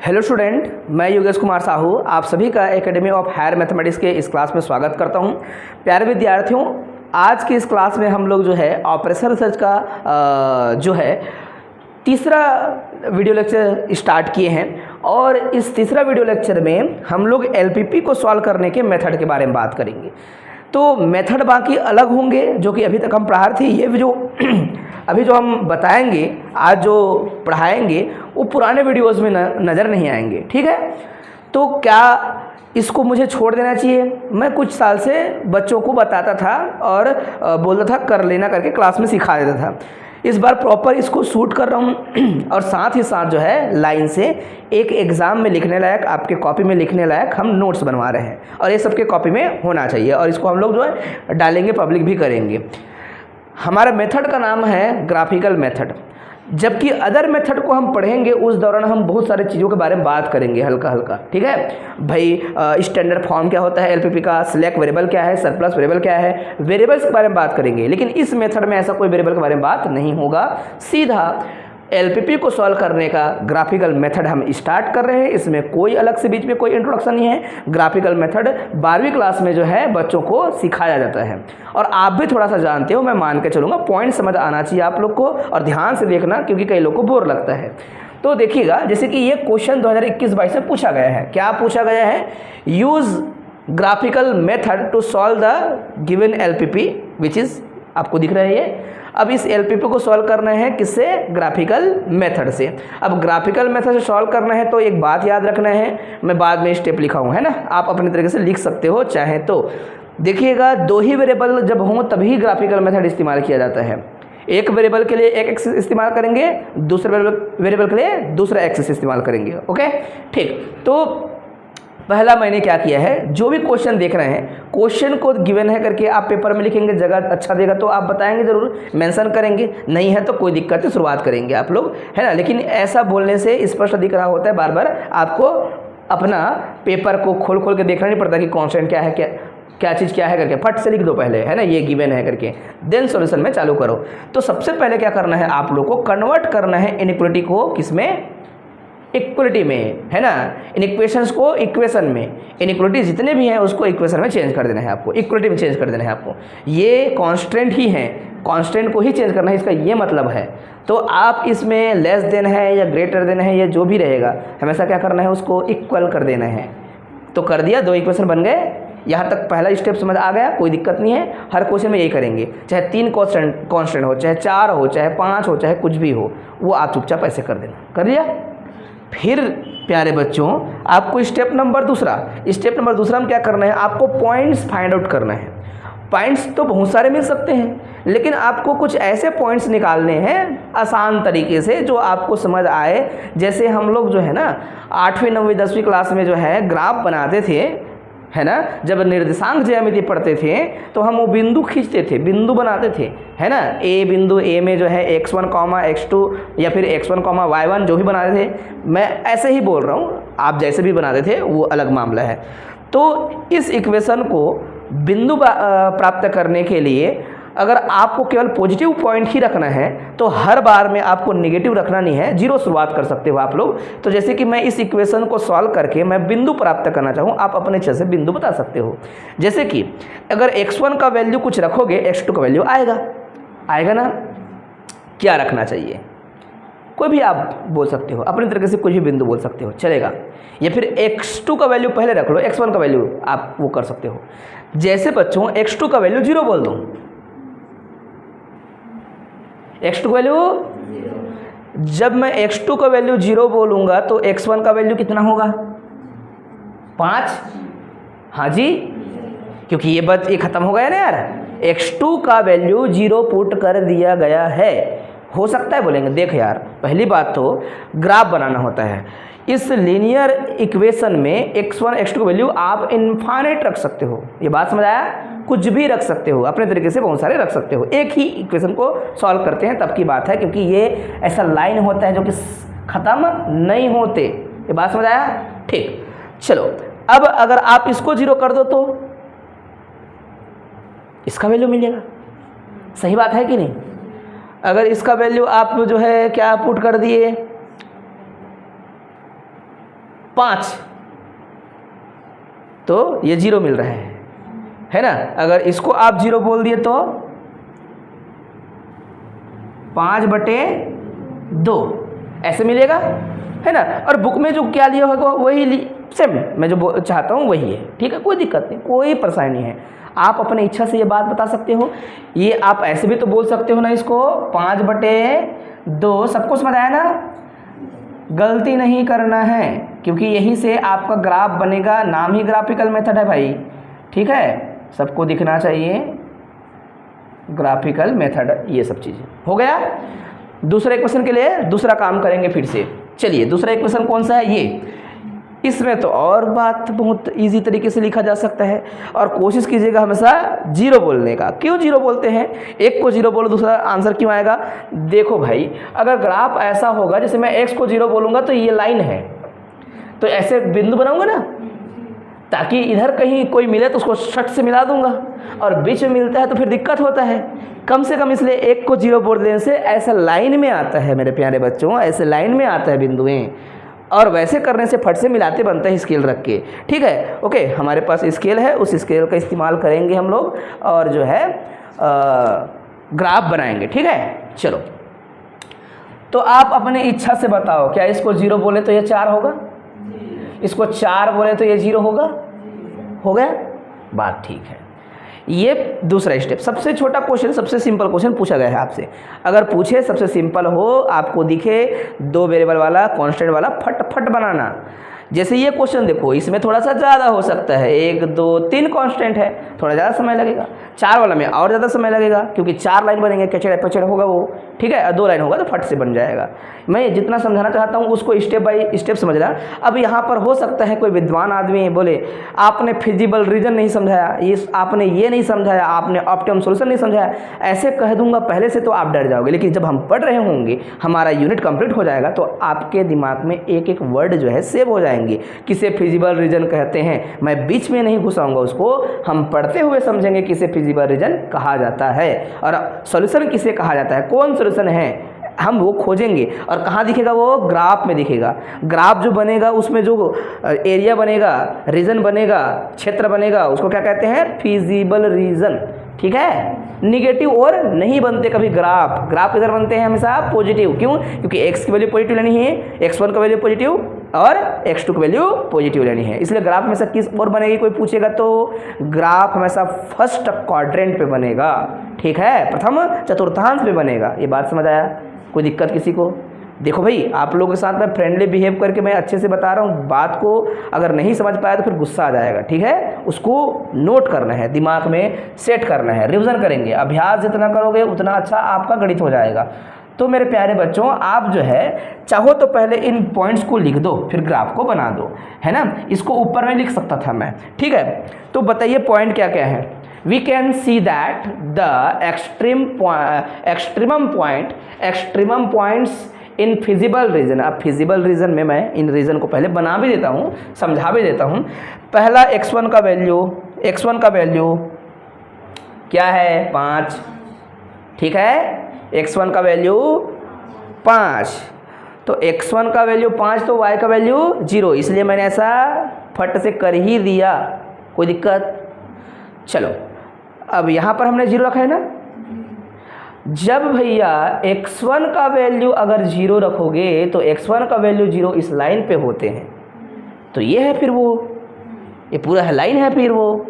Hello student, मैं योगेश कुमार साहू आप सभी का एकेडमी ऑफ हायर मैथमेटिक्स के इस क्लास में स्वागत करता हूं। प्यारे विद्यार्थियों, आज की इस क्लास में हम लोग जो है ऑपरेशन रिसर्च का जो है तीसरा वीडियो लेक्चर स्टार्ट किए हैं और इस तीसरा वीडियो लेक्चर में हम लोग एलपीपी को सॉल्व करने के मेथड के बारे में बात करेंगे। तो मेथड बाकी अलग होंगे जो कि अभी तक हम पढ़ा थे। ये जो अभी जो हम बताएंगे, आज जो पढ़ाएंगे वो पुराने वीडियोस में नज़र नहीं आएंगे। ठीक है, तो क्या इसको मुझे छोड़ देना चाहिए? मैं कुछ साल से बच्चों को बताता था और बोलता था कर लेना करके क्लास में सिखा देता था। इस बार प्रॉपर इसको शूट कर रहा हूँ और साथ ही साथ जो है लाइन से एक एग्ज़ाम में लिखने लायक, आपके कॉपी में लिखने लायक हम नोट्स बनवा रहे हैं और ये सबके कॉपी में होना चाहिए और इसको हम लोग जो है डालेंगे, पब्लिक भी करेंगे। हमारा मेथड का नाम है ग्राफिकल मेथड। जबकि अदर मेथड को हम पढ़ेंगे उस दौरान हम बहुत सारी चीज़ों के बारे में बात करेंगे हल्का हल्का। ठीक है भाई, स्टैंडर्ड फॉर्म क्या होता है एलपीपी का, सिलेक्ट वेरिएबल क्या है, सरप्लस वेरिएबल क्या है, वेरिएबल्स के बारे में बात करेंगे। लेकिन इस मेथड में ऐसा कोई वेरिएबल के बारे में बात नहीं होगा। सीधा एलपीपी को सॉल्व करने का ग्राफिकल मेथड हम स्टार्ट कर रहे हैं। इसमें कोई अलग से बीच में कोई इंट्रोडक्शन नहीं है। ग्राफिकल मेथड 12वीं क्लास में जो है बच्चों को सिखाया जाता है और आप भी थोड़ा सा जानते हो, मैं मान के चलूँगा। पॉइंट समझ आना चाहिए आप लोग को और ध्यान से देखना क्योंकि कई लोग को बोर लगता है। तो देखिएगा, जैसे कि ये क्वेश्चन 2021-22 में पूछा गया है। क्या पूछा गया है? Use graphical method to solve the given LPP which is, आपको दिख रहा है ये। अब इस एलपीपी को सॉल्व करना है किससे? ग्राफिकल मेथड से। अब ग्राफिकल मेथड से सॉल्व करना है तो एक बात याद रखना है, मैं बाद में स्टेप लिखा हूँ, है ना, आप अपने तरीके से लिख सकते हो चाहे तो। देखिएगा, दो ही वेरिएबल जब हों तभी ग्राफिकल मेथड इस्तेमाल किया जाता है। एक वेरिएबल के लिए एक एक्सिस इस्तेमाल करेंगे, दूसरे वेरिएबल के लिए दूसरा एक्सिस इस्तेमाल करेंगे। ओके, ठीक। तो पहला मैंने क्या किया है, जो भी क्वेश्चन देख रहे हैं, क्वेश्चन को गिवन है करके आप पेपर में लिखेंगे। जगह अच्छा देगा तो आप बताएंगे, ज़रूर मेंशन करेंगे, नहीं है तो कोई दिक्कत नहीं, शुरुआत करेंगे आप लोग, है ना। लेकिन ऐसा बोलने से स्पष्ट दिख रहा होता है, बार बार आपको अपना पेपर को खोल खोल के देखना नहीं पड़ता कि कॉन्स्टेंट क्या है, क्या चीज़ क्या है करके फट से लिख दो पहले, है ना, ये गिवन है करके, देन सॉल्यूशन में चालू करो। तो सबसे पहले क्या करना है, आप लोग को कन्वर्ट करना है इनइक्वालिटी को किसमें? इक्वलिटी में, है ना। इक्वेशंस को इक्वेशन में, इनइक्वालिटी जितने भी हैं उसको इक्वेशन में चेंज कर देना है आपको, इक्वलिटी में चेंज कर देना है आपको। ये कांस्टेंट ही हैं, कांस्टेंट को ही चेंज करना है, इसका ये मतलब है। तो आप इसमें लेस देन है या ग्रेटर देन है, ये जो भी रहेगा हमेशा क्या करना है, उसको इक्वल कर देना है। तो कर दिया, दो इक्वेशन बन गए। यहाँ तक पहला स्टेप समझ आ गया, कोई दिक्कत नहीं है। हर क्वेश्चन में यही करेंगे, चाहे 3 कांस्टेंट हो, चाहे 4 हो, चाहे 5 हो, चाहे कुछ भी हो, वो आप चुपचाप ऐसे कर देना। कर लिया? फिर प्यारे बच्चों, आपको स्टेप नंबर दूसरा में क्या करना है, आपको पॉइंट्स फाइंड आउट करना है। पॉइंट्स तो बहुत सारे मिल सकते हैं, लेकिन आपको कुछ ऐसे पॉइंट्स निकालने हैं आसान तरीके से जो आपको समझ आए। जैसे हम लोग जो है ना 8वीं 9वीं 10वीं क्लास में जो है ग्राफ बनाते थे, है ना, जब निर्देशांक ज्यामिति पढ़ते थे तो हम वो बिंदु खींचते थे, बिंदु बनाते थे, है ना। ए बिंदु, ए में जो है x1, x2 या फिर x1, y1 जो भी बनाते थे, मैं ऐसे ही बोल रहा हूँ, आप जैसे भी बनाते थे वो अलग मामला है। तो इस इक्वेशन को बिंदु प्राप्त करने के लिए अगर आपको केवल पॉजिटिव पॉइंट ही रखना है तो हर बार में आपको नेगेटिव रखना नहीं है, जीरो शुरुआत कर सकते हो आप लोग। तो जैसे कि मैं इस इक्वेशन को सॉल्व करके मैं बिंदु प्राप्त करना चाहूँ, आप अपने इच्छा से बिंदु बता सकते हो। जैसे कि अगर x1 का वैल्यू कुछ रखोगे, x2 का वैल्यू आएगा ना। क्या रखना चाहिए? कोई भी आप बोल सकते हो, अपनी तरीके से कोई भी बिंदु बोल सकते हो, चलेगा। या फिर x2 का वैल्यू पहले रख लो, x1 का वैल्यू आप वो कर सकते हो। जैसे बच्चों x2 का वैल्यू 0 बोल दूँ, x2 का वैल्यू 0। जब मैं x2 का वैल्यू 0 बोलूँगा तो x1 का वैल्यू कितना होगा? 5। हाँ जी, क्योंकि ये ख़त्म हो गया ना यार। x2 का वैल्यू 0 पुट कर दिया गया है। हो सकता है बोलेंगे, देख यार, पहली बात तो ग्राफ बनाना होता है। इस लीनियर इक्वेशन में x1 x2 की वैल्यू आप इनफाइनाइट रख सकते हो। ये बात समझ आया? कुछ भी रख सकते हो, अपने तरीके से बहुत सारे रख सकते हो। एक ही इक्वेशन को सॉल्व करते हैं तब की बात है, क्योंकि ये ऐसा लाइन होता है जो कि ख़त्म नहीं होते। ये बात समझ आया? ठीक, चलो। अब अगर आप इसको 0 कर दो तो इसका वैल्यू मिलेगा। सही बात है कि नहीं? अगर इसका वैल्यू आप जो है क्या पुट कर दिए, 5, तो ये 0 मिल रहा है ना। अगर इसको आप 0 बोल दिए तो 5/2 ऐसे मिलेगा, है ना। और बुक में जो क्या लिया होगा वही सेम मैं जो चाहता हूँ वही है, ठीक है, कोई दिक्कत नहीं, कोई परेशानी नहीं है। आप अपने इच्छा से ये बात बता सकते हो। ये आप ऐसे भी तो बोल सकते हो ना, इसको 5/2, सबको समझ आया ना। गलती नहीं करना है क्योंकि यहीं से आपका ग्राफ बनेगा, नाम ही ग्राफिकल मेथड है भाई, ठीक है, सबको दिखना चाहिए ग्राफिकल मेथड, ये सब चीज़ें हो गया। दूसरे क्वेश्चन के लिए दूसरा काम करेंगे फिर से। चलिए दूसरा क्वेश्चन कौन सा है ये, इसमें तो और बात बहुत इजी तरीके से लिखा जा सकता है। और कोशिश कीजिएगा हमेशा 0 बोलने का। क्यों 0 बोलते हैं, एक को 0 बोलो दूसरा आंसर क्यों आएगा। देखो भाई, अगर ग्राफ ऐसा होगा जैसे मैं x को 0 बोलूँगा तो ये लाइन है, तो ऐसे बिंदु बनाऊंगा ना, ताकि इधर कहीं कोई मिले तो उसको शट से मिला दूंगा, और बीच में मिलता है तो फिर दिक्कत होता है। कम से कम इसलिए 1 को 0 बोल देने से ऐसा लाइन में आता है मेरे प्यारे बच्चों, ऐसे लाइन में आता है बिंदुएं, और वैसे करने से फट से मिलाते बनता है स्केल रख के, ठीक है। ओके, हमारे पास स्केल है, उस स्केल का इस्तेमाल करेंगे हम लोग और जो है ग्राफ बनाएंगे, ठीक है। चलो, तो आप अपने इच्छा से बताओ, क्या इसको 0 बोले तो ये 4 होगा, इसको 4 बोले तो ये 0 होगा, हो गया, बात ठीक है। ये दूसरा स्टेप, सबसे छोटा क्वेश्चन, सबसे सिंपल क्वेश्चन पूछा गया है आपसे। अगर पूछे सबसे सिंपल हो, आपको दिखे 2 वेरिएबल वाला, कांस्टेंट वाला, फट बनाना। जैसे ये क्वेश्चन देखो, इसमें थोड़ा सा ज़्यादा हो सकता है, 1 2 3 कांस्टेंट है, थोड़ा ज़्यादा समय लगेगा। 4 वाला में और ज़्यादा समय लगेगा क्योंकि 4 लाइन बनेंगे, कचड़े पचड़ होगा वो, ठीक है, और 2 लाइन होगा तो फट से बन जाएगा। मैं जितना समझाना चाहता हूँ उसको स्टेप बाय स्टेप समझना। अब यहाँ पर हो सकता है कोई विद्वान आदमी बोले आपने फिजिबल रीजन नहीं समझाया, ये आपने ये नहीं समझाया, आपने ऑप्टिमम सॉल्यूशन नहीं समझाया, ऐसे कह दूंगा पहले से तो आप डर जाओगे। लेकिन जब हम पढ़ रहे होंगे, हमारा यूनिट कंप्लीट हो जाएगा, तो आपके दिमाग में एक एक वर्ड जो है सेव हो जाएंगे, किसे फिजिबल रीजन कहते हैं। मैं बीच में नहीं घुसाऊंगा उसको, हम पढ़ते हुए समझेंगे किसे फिजिबल रीजन कहा जाता है और सॉल्यूशन किसे कहा जाता है, कौन सॉल्यूशन है, हम वो खोजेंगे। और कहाँ दिखेगा वो, ग्राफ में दिखेगा। ग्राफ जो बनेगा उसमें जो एरिया बनेगा, रीजन बनेगा, क्षेत्र बनेगा, उसको क्या कहते हैं, फिजिबल रीजन, ठीक है। निगेटिव और नहीं बनते कभी ग्राफ, ग्राफ किधर बनते हैं, हमेशा पॉजिटिव। क्यों, क्योंकि x की वैल्यू पॉजिटिव लेनी है, x1 का वैल्यू पॉजिटिव और x2 की वैल्यू पॉजिटिव लेनी है, इसलिए ग्राफ हमेशा किस ओर बनेगी, कोई पूछेगा तो ग्राफ हमेशा फर्स्ट क्वाड्रेंट पे बनेगा, ठीक है, प्रथम चतुर्थांश पे बनेगा। ये बात समझ आया, कोई दिक्कत किसी को। देखो भाई, आप लोगों के साथ मैं फ्रेंडली बिहेव करके मैं अच्छे से बता रहा हूँ, बात को अगर नहीं समझ पाया तो फिर गुस्सा आ जाएगा, ठीक है। उसको नोट करना है, दिमाग में सेट करना है, रिवीजन करेंगे, अभ्यास जितना करोगे उतना अच्छा आपका गणित हो जाएगा। तो मेरे प्यारे बच्चों, आप जो है चाहो तो पहले इन पॉइंट्स को लिख दो, फिर ग्राफ को बना दो, है ना। इसको ऊपर में लिख सकता था मैं, ठीक है। तो बताइए पॉइंट क्या क्या है। We can see that the extremum points in feasible region। अब feasible region में मैं इन रीजन को पहले बना भी देता हूँ, समझा भी देता हूँ। पहला x1 का वैल्यू क्या है, 5, ठीक है, x1 का वैल्यू 5, तो x1 का वैल्यू 5 तो y का वैल्यू 0, इसलिए मैंने ऐसा फट से कर ही दिया, कोई दिक्कत। चलो, अब यहाँ पर हमने 0 रखा है ना। जब भैया x1 का वैल्यू अगर 0 रखोगे तो x1 का वैल्यू 0 इस लाइन पे होते हैं, तो ये है फिर वो, ये पूरा लाइन है, फिर वो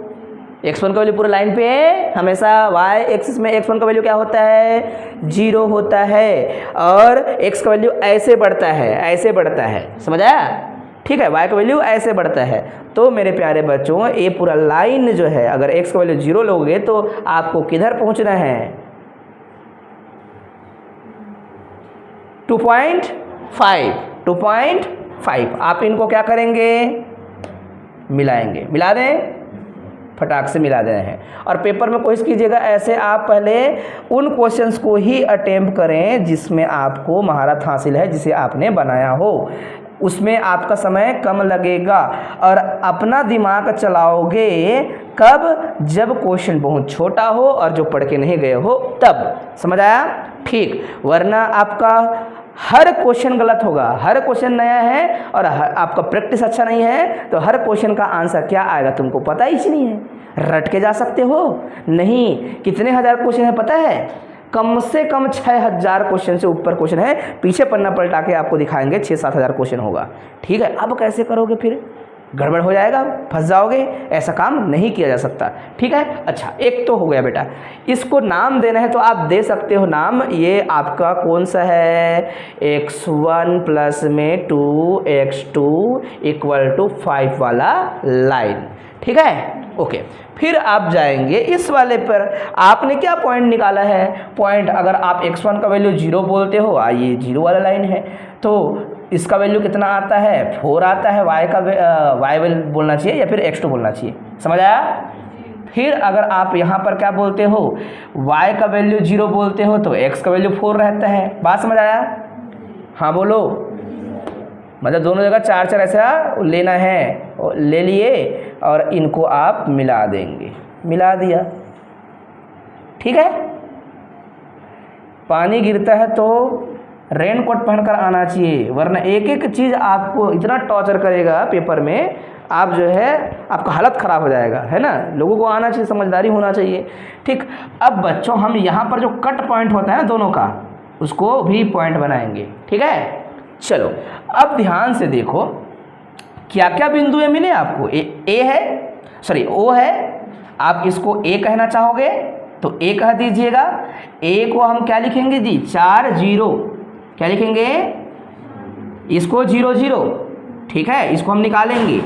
x1 का वैल्यू पूरा लाइन पे है हमेशा। y एक्सिस में x1 का वैल्यू क्या होता है, 0 होता है, और x का वैल्यू ऐसे बढ़ता है, समझ आया, ठीक है। y का वैल्यू ऐसे बढ़ता है। तो मेरे प्यारे बच्चों, ये पूरा लाइन जो है, अगर x का वैल्यू 0 लोगे तो आपको किधर पहुंचना है, 2.5। आप इनको क्या करेंगे, मिलाएंगे, मिला दें, फटाक से मिला देना है। और पेपर में कोशिश कीजिएगा ऐसे आप पहले उन क्वेश्चंस को ही अटेम्प्ट करें जिसमें आपको महारत हासिल है, जिसे आपने बनाया हो, उसमें आपका समय कम लगेगा। और अपना दिमाग चलाओगे कब, जब क्वेश्चन बहुत छोटा हो और जो पढ़ के नहीं गए हो तब, समझ आया, ठीक। वरना आपका हर क्वेश्चन गलत होगा, हर क्वेश्चन नया है और आपका प्रैक्टिस अच्छा नहीं है तो हर क्वेश्चन का आंसर क्या आएगा तुमको पता ही नहीं है। रट के जा सकते हो नहीं, कितने हजार क्वेश्चन है पता है? कम से कम 6000 क्वेश्चन से ऊपर क्वेश्चन है। पीछे पन्ना पलटा के आपको दिखाएंगे 6-7 हज़ार क्वेश्चन होगा। ठीक है, अब कैसे करोगे? फिर गड़बड़ हो जाएगा, फंस जाओगे, ऐसा काम नहीं किया जा सकता। ठीक है, अच्छा एक तो हो गया बेटा। इसको नाम देना है तो आप दे सकते हो नाम। ये आपका कौन सा है? x1 प्लस में 2x2 = 5 वाला लाइन। ठीक है, ओके। फिर आप जाएंगे इस वाले पर। आपने क्या पॉइंट निकाला है? पॉइंट अगर आप x1 का वैल्यू 0 बोलते हो, ये 0 वाला लाइन है, तो इसका वैल्यू कितना आता है? 4 आता है। y का y बोलना चाहिए या फिर x2 बोलना चाहिए, समझ आया? फिर अगर आप यहाँ पर क्या बोलते हो, y का वैल्यू 0 बोलते हो तो x का वैल्यू 4 रहता है। बात समझ आया? हाँ बोलो। मतलब दोनों जगह 4-4 ऐसा लेना है, ले लिए और इनको आप मिला देंगे, मिला दिया। ठीक है, पानी गिरता है तो रेन कोट पहनकर आना चाहिए, वरना एक एक चीज़ आपको इतना टॉर्चर करेगा पेपर में, आप जो है आपका हालत ख़राब हो जाएगा, है ना। लोगों को आना चाहिए, समझदारी होना चाहिए। ठीक, अब बच्चों हम यहाँ पर जो कट पॉइंट होता है ना दोनों का, उसको भी पॉइंट बनाएंगे। ठीक है, चलो अब ध्यान से देखो क्या क्या बिंदु है मिले आपको। ए है, सॉरी ओ है, आप इसको ए कहना चाहोगे तो ए कह दीजिएगा। ए को हम क्या लिखेंगे जी? 4 0, क्या लिखेंगे? इसको 0 0। ठीक है, इसको हम निकालेंगे।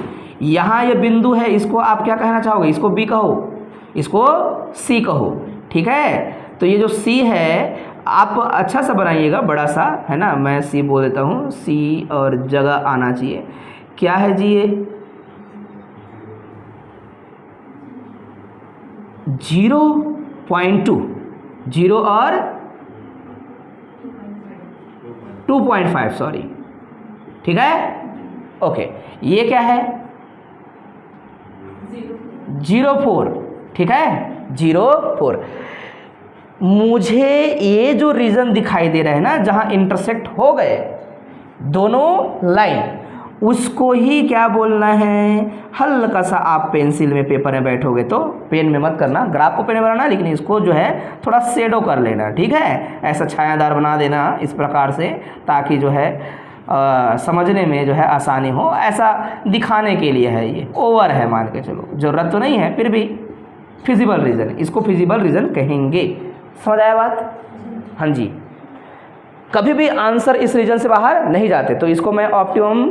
यहाँ ये बिंदु है, इसको आप क्या कहना चाहोगे? इसको बी कहो, इसको सी कहो। ठीक है, तो ये जो सी है आप अच्छा सा बनाइएगा, बड़ा सा, है ना। मैं सी बोल देता हूँ, सी और जगह आना चाहिए। क्या है जी ये? 0.2, 0 और 2.5, सॉरी। ठीक है, ओके। ये क्या है? 0.4। ठीक है, 0.4। मुझे ये जो रीजन दिखाई दे रहा है ना, जहां इंटरसेक्ट हो गए दोनों लाइन, उसको ही क्या बोलना है? हल्का सा आप पेंसिल में पेपर में बैठोगे तो, पेन में मत करना, ग्राफ को पेन में बनाना, लेकिन इसको जो है थोड़ा शेडो कर लेना। ठीक है, ऐसा छायादार बना देना इस प्रकार से, ताकि जो है समझने में जो है आसानी हो। ऐसा दिखाने के लिए है, ये ओवर है मान के चलो, ज़रूरत तो नहीं है, फिर भी फिजिबल रीज़न, इसको फिजिबल रीज़न कहेंगे। समझ आया बात? हाँ जी, कभी भी आंसर इस रीजन से बाहर नहीं जाते। तो इसको मैं ऑप्टिमम,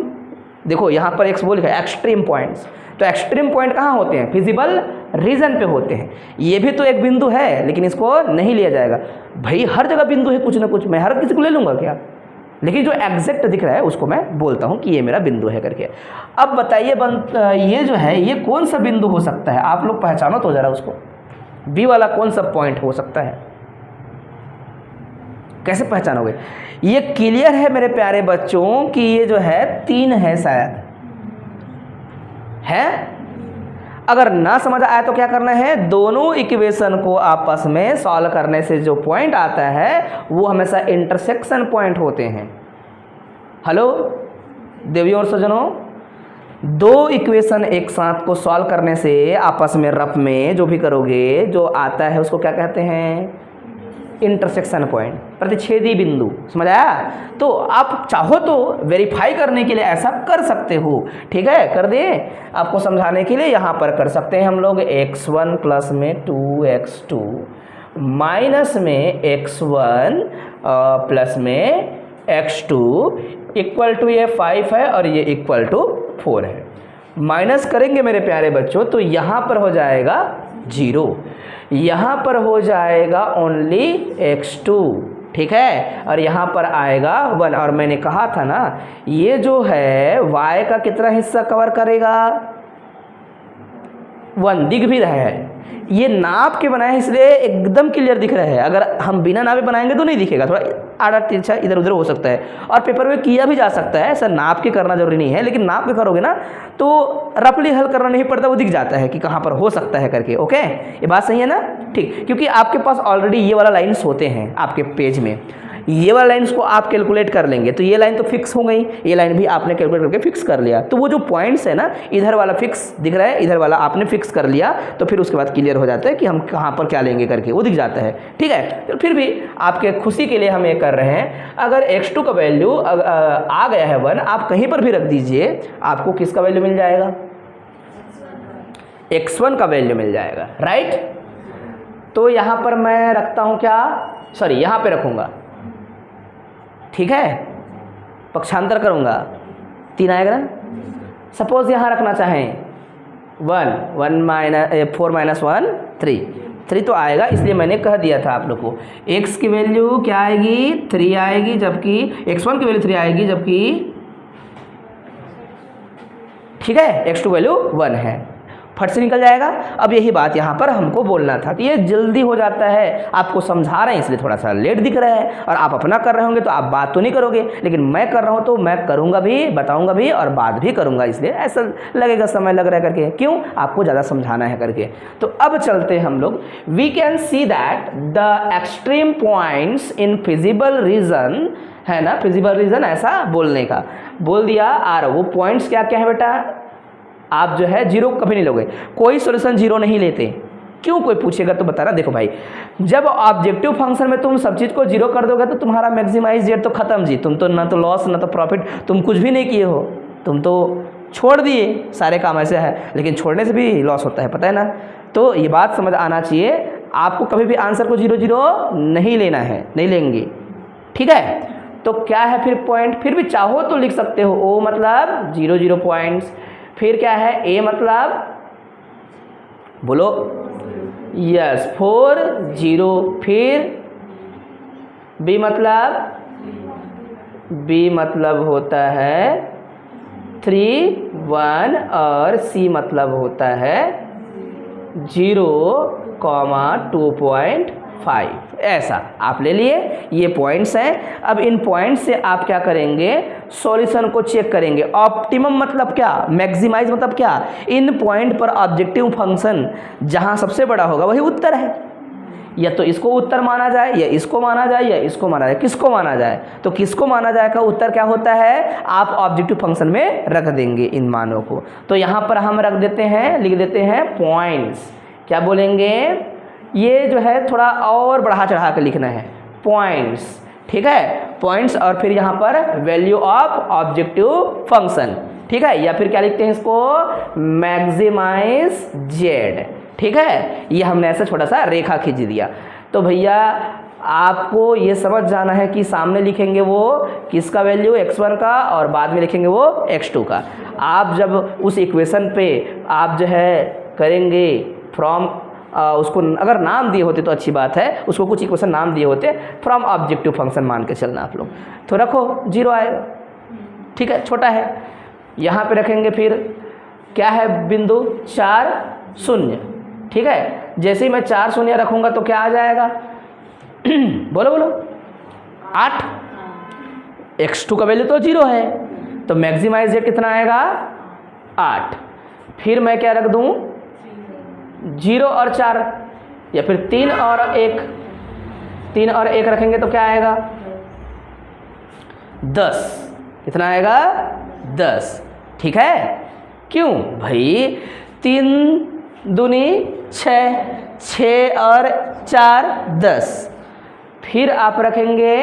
देखो यहाँ पर एक बोल है एक्सट्रीम पॉइंट्स, तो एक्सट्रीम पॉइंट कहाँ होते हैं? फिजिबल रीजन पे होते हैं। ये भी तो एक बिंदु है, लेकिन इसको नहीं लिया जाएगा। भाई हर जगह बिंदु है कुछ ना कुछ, मैं हर किसी को ले लूँगा क्या? लेकिन जो एग्जैक्ट दिख रहा है उसको मैं बोलता हूँ कि ये मेरा बिंदु है करके। अब बताइए ये जो है ये कौन सा बिंदु हो सकता है? आप लोग पहचानो तो ज़रा उसको, बी वाला कौन सा पॉइंट हो सकता है? कैसे पहचानोगे? ये क्लियर है मेरे प्यारे बच्चों कि ये जो है 3 है, शायद है। अगर ना समझ आया तो क्या करना है? दोनों इक्वेशन को आपस में सॉल्व करने से जो पॉइंट आता है वो हमेशा इंटरसेक्शन पॉइंट होते हैं। हेलो देवियों और सज्जनों, दो इक्वेशन एक साथ को सॉल्व करने से आपस में रफ में जो भी करोगे जो आता है उसको क्या कहते हैं? इंटरसेक्शन पॉइंट, प्रतिच्छेदी बिंदु। समझ आया? तो आप चाहो तो वेरीफाई करने के लिए ऐसा कर सकते हो। ठीक है, कर दें आपको समझाने के लिए। यहाँ पर कर सकते हैं हम लोग x1 प्लस में 2x2 माइनस में x1 प्लस में x2 इक्वल टू ये 5 है और ये इक्वल टू 4 है। माइनस करेंगे मेरे प्यारे बच्चों तो यहाँ पर हो जाएगा 0, यहाँ पर हो जाएगा ओनली x2। ठीक है, और यहाँ पर आएगा 1। और मैंने कहा था ना ये जो है y का कितना हिस्सा कवर करेगा? 1। दिख भी रहा है, ये नाप के बनाए इसलिए एकदम क्लियर दिख रहा है। अगर हम बिना नापे बनाएंगे तो नहीं दिखेगा, थोड़ा आड़ा तिरछा इधर उधर हो सकता है। और पेपर में किया भी जा सकता है, ऐसा नाप के करना जरूरी नहीं है, लेकिन नाप के करोगे ना तो रफली हल करना नहीं पड़ता, वो दिख जाता है कि कहाँ पर हो सकता है करके। ओके, ये बात सही है ना? ठीक, क्योंकि आपके पास ऑलरेडी ये वाला लाइन्स होते हैं आपके पेज में। ये वाला लाइन को आप कैलकुलेट कर लेंगे तो ये लाइन तो फिक्स हो गई, ये लाइन भी आपने कैलकुलेट करके फिक्स कर लिया। तो वो जो पॉइंट्स है ना, इधर वाला फिक्स दिख रहा है, इधर वाला आपने फिक्स कर लिया, तो फिर उसके बाद क्लियर हो जाता है कि हम कहाँ पर क्या लेंगे करके वो दिख जाता है। ठीक है, तो फिर भी आपके खुशी के लिए हम ये कर रहे हैं, अगर x2 का वैल्यू आ गया है 1, आप कहीं पर भी रख दीजिए, आपको किसका वैल्यू मिल जाएगा, x1 का वैल्यू मिल जाएगा, राइट। तो यहाँ पर मैं रखता हूँ क्या, सॉरी यहाँ पे रखूँगा, ठीक है, पक्षांतर करूँगा, 3 आएगा ना। सपोज यहाँ रखना चाहें 4 माइनस 1 3 तो आएगा, इसलिए मैंने कह दिया था आप लोग को x की वैल्यू क्या आएगी, 3 आएगी, जबकि x1 की वैल्यू 3 आएगी, जबकि ठीक है x2 वैल्यू 1 है, फट से निकल जाएगा। अब यही बात यहाँ पर हमको बोलना था, तो ये जल्दी हो जाता है, आपको समझा रहे हैं इसलिए थोड़ा सा लेट दिख रहा है, और आप अपना कर रहे होंगे तो आप बात तो नहीं करोगे, लेकिन मैं कर रहा हूँ तो मैं करूँगा भी, बताऊँगा भी और बात भी करूँगा, इसलिए ऐसा लगेगा समय लग रहा है करके, क्यों, आपको ज़्यादा समझाना है करके। तो अब चलते हैं हम लोग, we can see that the extreme points in feasible region, है ना, फिजिबल रीजन ऐसा बोलने का बोल दिया। और वो पॉइंट्स क्या क्या है बेटा, आप जो है जीरो कभी नहीं लोगे, कोई सॉल्यूशन जीरो नहीं लेते, क्यों, कोई पूछेगा तो बताना। देखो भाई, जब ऑब्जेक्टिव फंक्शन में तुम सब चीज़ को जीरो कर दोगे तो तुम्हारा मैक्सिमाइज जेड तो खत्म जी, तुम तो ना तो लॉस ना तो प्रॉफिट, तुम कुछ भी नहीं किए हो, तुम तो छोड़ दिए, सारे काम ऐसे है, लेकिन छोड़ने से भी लॉस होता है, पता है ना। तो ये बात समझ आना चाहिए, आपको कभी भी आंसर को 0 0 नहीं लेना है, नहीं लेंगे, ठीक है। तो क्या है फिर पॉइंट, फिर भी चाहो तो लिख सकते हो, ओ मतलब 0 0 पॉइंट्स, फिर क्या है, ए मतलब बोलो, यस 4 0, फिर बी मतलब होता है 3 1, और सी मतलब होता है 0, 2.5, ऐसा आप ले लिए, ये पॉइंट्स हैं। अब इन पॉइंट्स से आप क्या करेंगे, सॉल्यूशन को चेक करेंगे। ऑप्टिमम मतलब क्या, मैक्सिमाइज मतलब क्या, इन पॉइंट पर ऑब्जेक्टिव फंक्शन जहां सबसे बड़ा होगा वही उत्तर है, या तो इसको उत्तर माना जाए, या इसको माना जाए, या इसको माना जाए, किसको माना जाए, तो किसको माना जाए का उत्तर क्या होता है, आप ऑब्जेक्टिव फंक्शन में रख देंगे इन मानों को। तो यहाँ पर हम रख देते हैं, लिख देते हैं पॉइंट्स, क्या बोलेंगे, ये जो है थोड़ा और बढ़ा चढ़ा कर लिखना है, पॉइंट्स, ठीक है, पॉइंट्स, और फिर यहाँ पर वैल्यू ऑफ ऑब्जेक्टिव फंक्शन, ठीक है, या फिर क्या लिखते हैं इसको, मैक्सिमाइज जेड, ठीक है। ये हमने ऐसा छोटा सा रेखा खींच दिया। तो भैया आपको ये समझ जाना है कि सामने लिखेंगे वो किसका वैल्यू, x1 का, और बाद में लिखेंगे वो x2 का। आप जब उस इक्वेशन पे आप जो है करेंगे फ्रॉम, उसको अगर नाम दिए होते तो अच्छी बात है, उसको कुछ इक्वेशन नाम दिए होते, फ्रॉम ऑब्जेक्टिव फंक्शन मान के चलना आप लोग, तो रखो 0 आएगा, ठीक है, छोटा है। यहाँ पे रखेंगे फिर क्या है, बिंदु 4 0, ठीक है। जैसे ही मैं 4 0 रखूँगा तो क्या आ जाएगा बोलो बोलो, 8, x2 का वैल्यू तो 0 है, तो मैक्सिमाइज जेड कितना आएगा, 8। फिर मैं क्या रख दूँ, 0 और 4, या फिर 3 और 1, 3 और 1 रखेंगे तो क्या आएगा, 10, कितना आएगा, 10, ठीक है। क्यों भाई, 3 दूनी 6, 6 और 4 10, फिर आप रखेंगे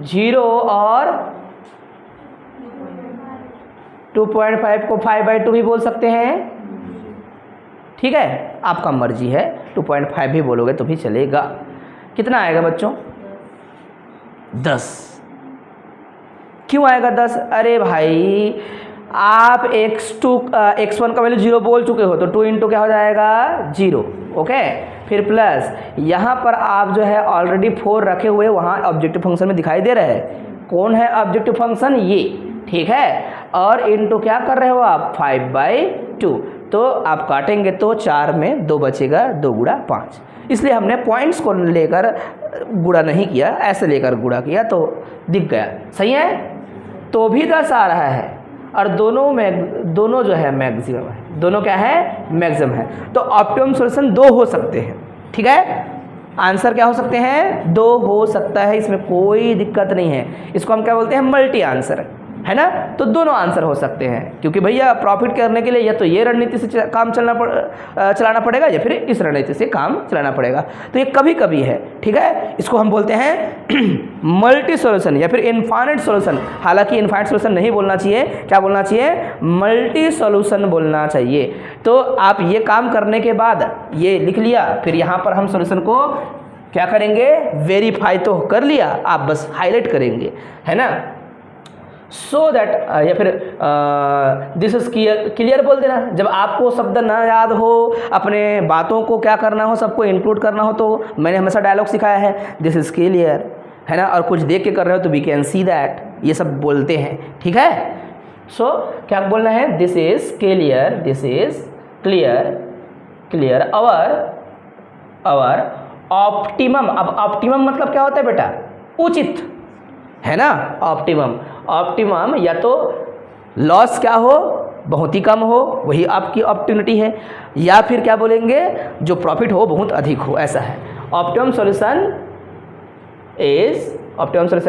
0 और 2.5 को 5/2 भी बोल सकते हैं, ठीक है, आपका मर्जी है, 2.5 भी बोलोगे तो भी चलेगा। कितना आएगा बच्चों, 10। क्यों आएगा 10, अरे भाई आप x1 का वैल्यू 0 बोल चुके हो, तो 2 इंटू क्या हो जाएगा, 0, ओके। फिर प्लस यहाँ पर आप जो है ऑलरेडी 4 रखे हुए वहाँ ऑब्जेक्टिव फंक्शन में दिखाई दे रहा है, कौन है ऑब्जेक्टिव फंक्शन, ये, ठीक है, और इंटू क्या कर रहे हो आप, 5/2, तो आप काटेंगे तो 4 में 2 बचेगा, 2 गुणा 5, इसलिए हमने पॉइंट्स को लेकर गुणा नहीं किया, ऐसे लेकर गुणा किया तो दिख गया, सही है। तो भी 10 आ रहा है, और दोनों जो है मैक्सिमम है, दोनों क्या है, मैक्सिमम है। तो ऑप्टिमम सॉल्यूशन 2 हो सकते हैं, ठीक है। आंसर क्या हो सकते हैं? 2 हो सकता है, इसमें कोई दिक्कत नहीं है। इसको हम क्या बोलते हैं? मल्टी आंसर, है ना। तो दोनों आंसर हो सकते हैं, क्योंकि भैया प्रॉफिट करने के लिए या तो ये रणनीति से काम चलाना पड़ेगा या फिर इस रणनीति से काम चलाना पड़ेगा। तो ये कभी कभी है, ठीक है। इसको हम बोलते हैं मल्टी सॉल्यूशन या फिर इनफाइनाइट सॉल्यूशन। हालांकि इनफाइनाइट सॉल्यूशन नहीं बोलना चाहिए, क्या बोलना चाहिए? मल्टी सॉल्यूशन बोलना चाहिए। तो आप ये काम करने के बाद ये लिख लिया, फिर यहाँ पर हम सॉल्यूशन को क्या करेंगे? वेरीफाई तो कर लिया, आप बस हाईलाइट करेंगे, है ना। सो दैट या फिर दिस इज क्लियर बोल देना। जब आपको शब्द ना याद हो, अपने बातों को क्या करना हो, सबको इंक्लूड करना हो, तो मैंने हमेशा डायलॉग सिखाया है दिस इज क्लियर, है ना। और कुछ देख के कर रहे हो तो वी कैन सी दैट, ये सब बोलते हैं, ठीक है। सो क्या बोलना है? This is clear, this is clear, clear our optimum. अब ऑप्टिमम मतलब क्या होता है बेटा? उचित, है ना। ऑप्टिमम या तो लॉस क्या हो? बहुत ही कम हो, वही आपकी ऑप्टिमिटी है, या फिर क्या बोलेंगे? जो प्रॉफिट हो बहुत अधिक हो, ऐसा है। ऑप्टिमम सॉल्यूशन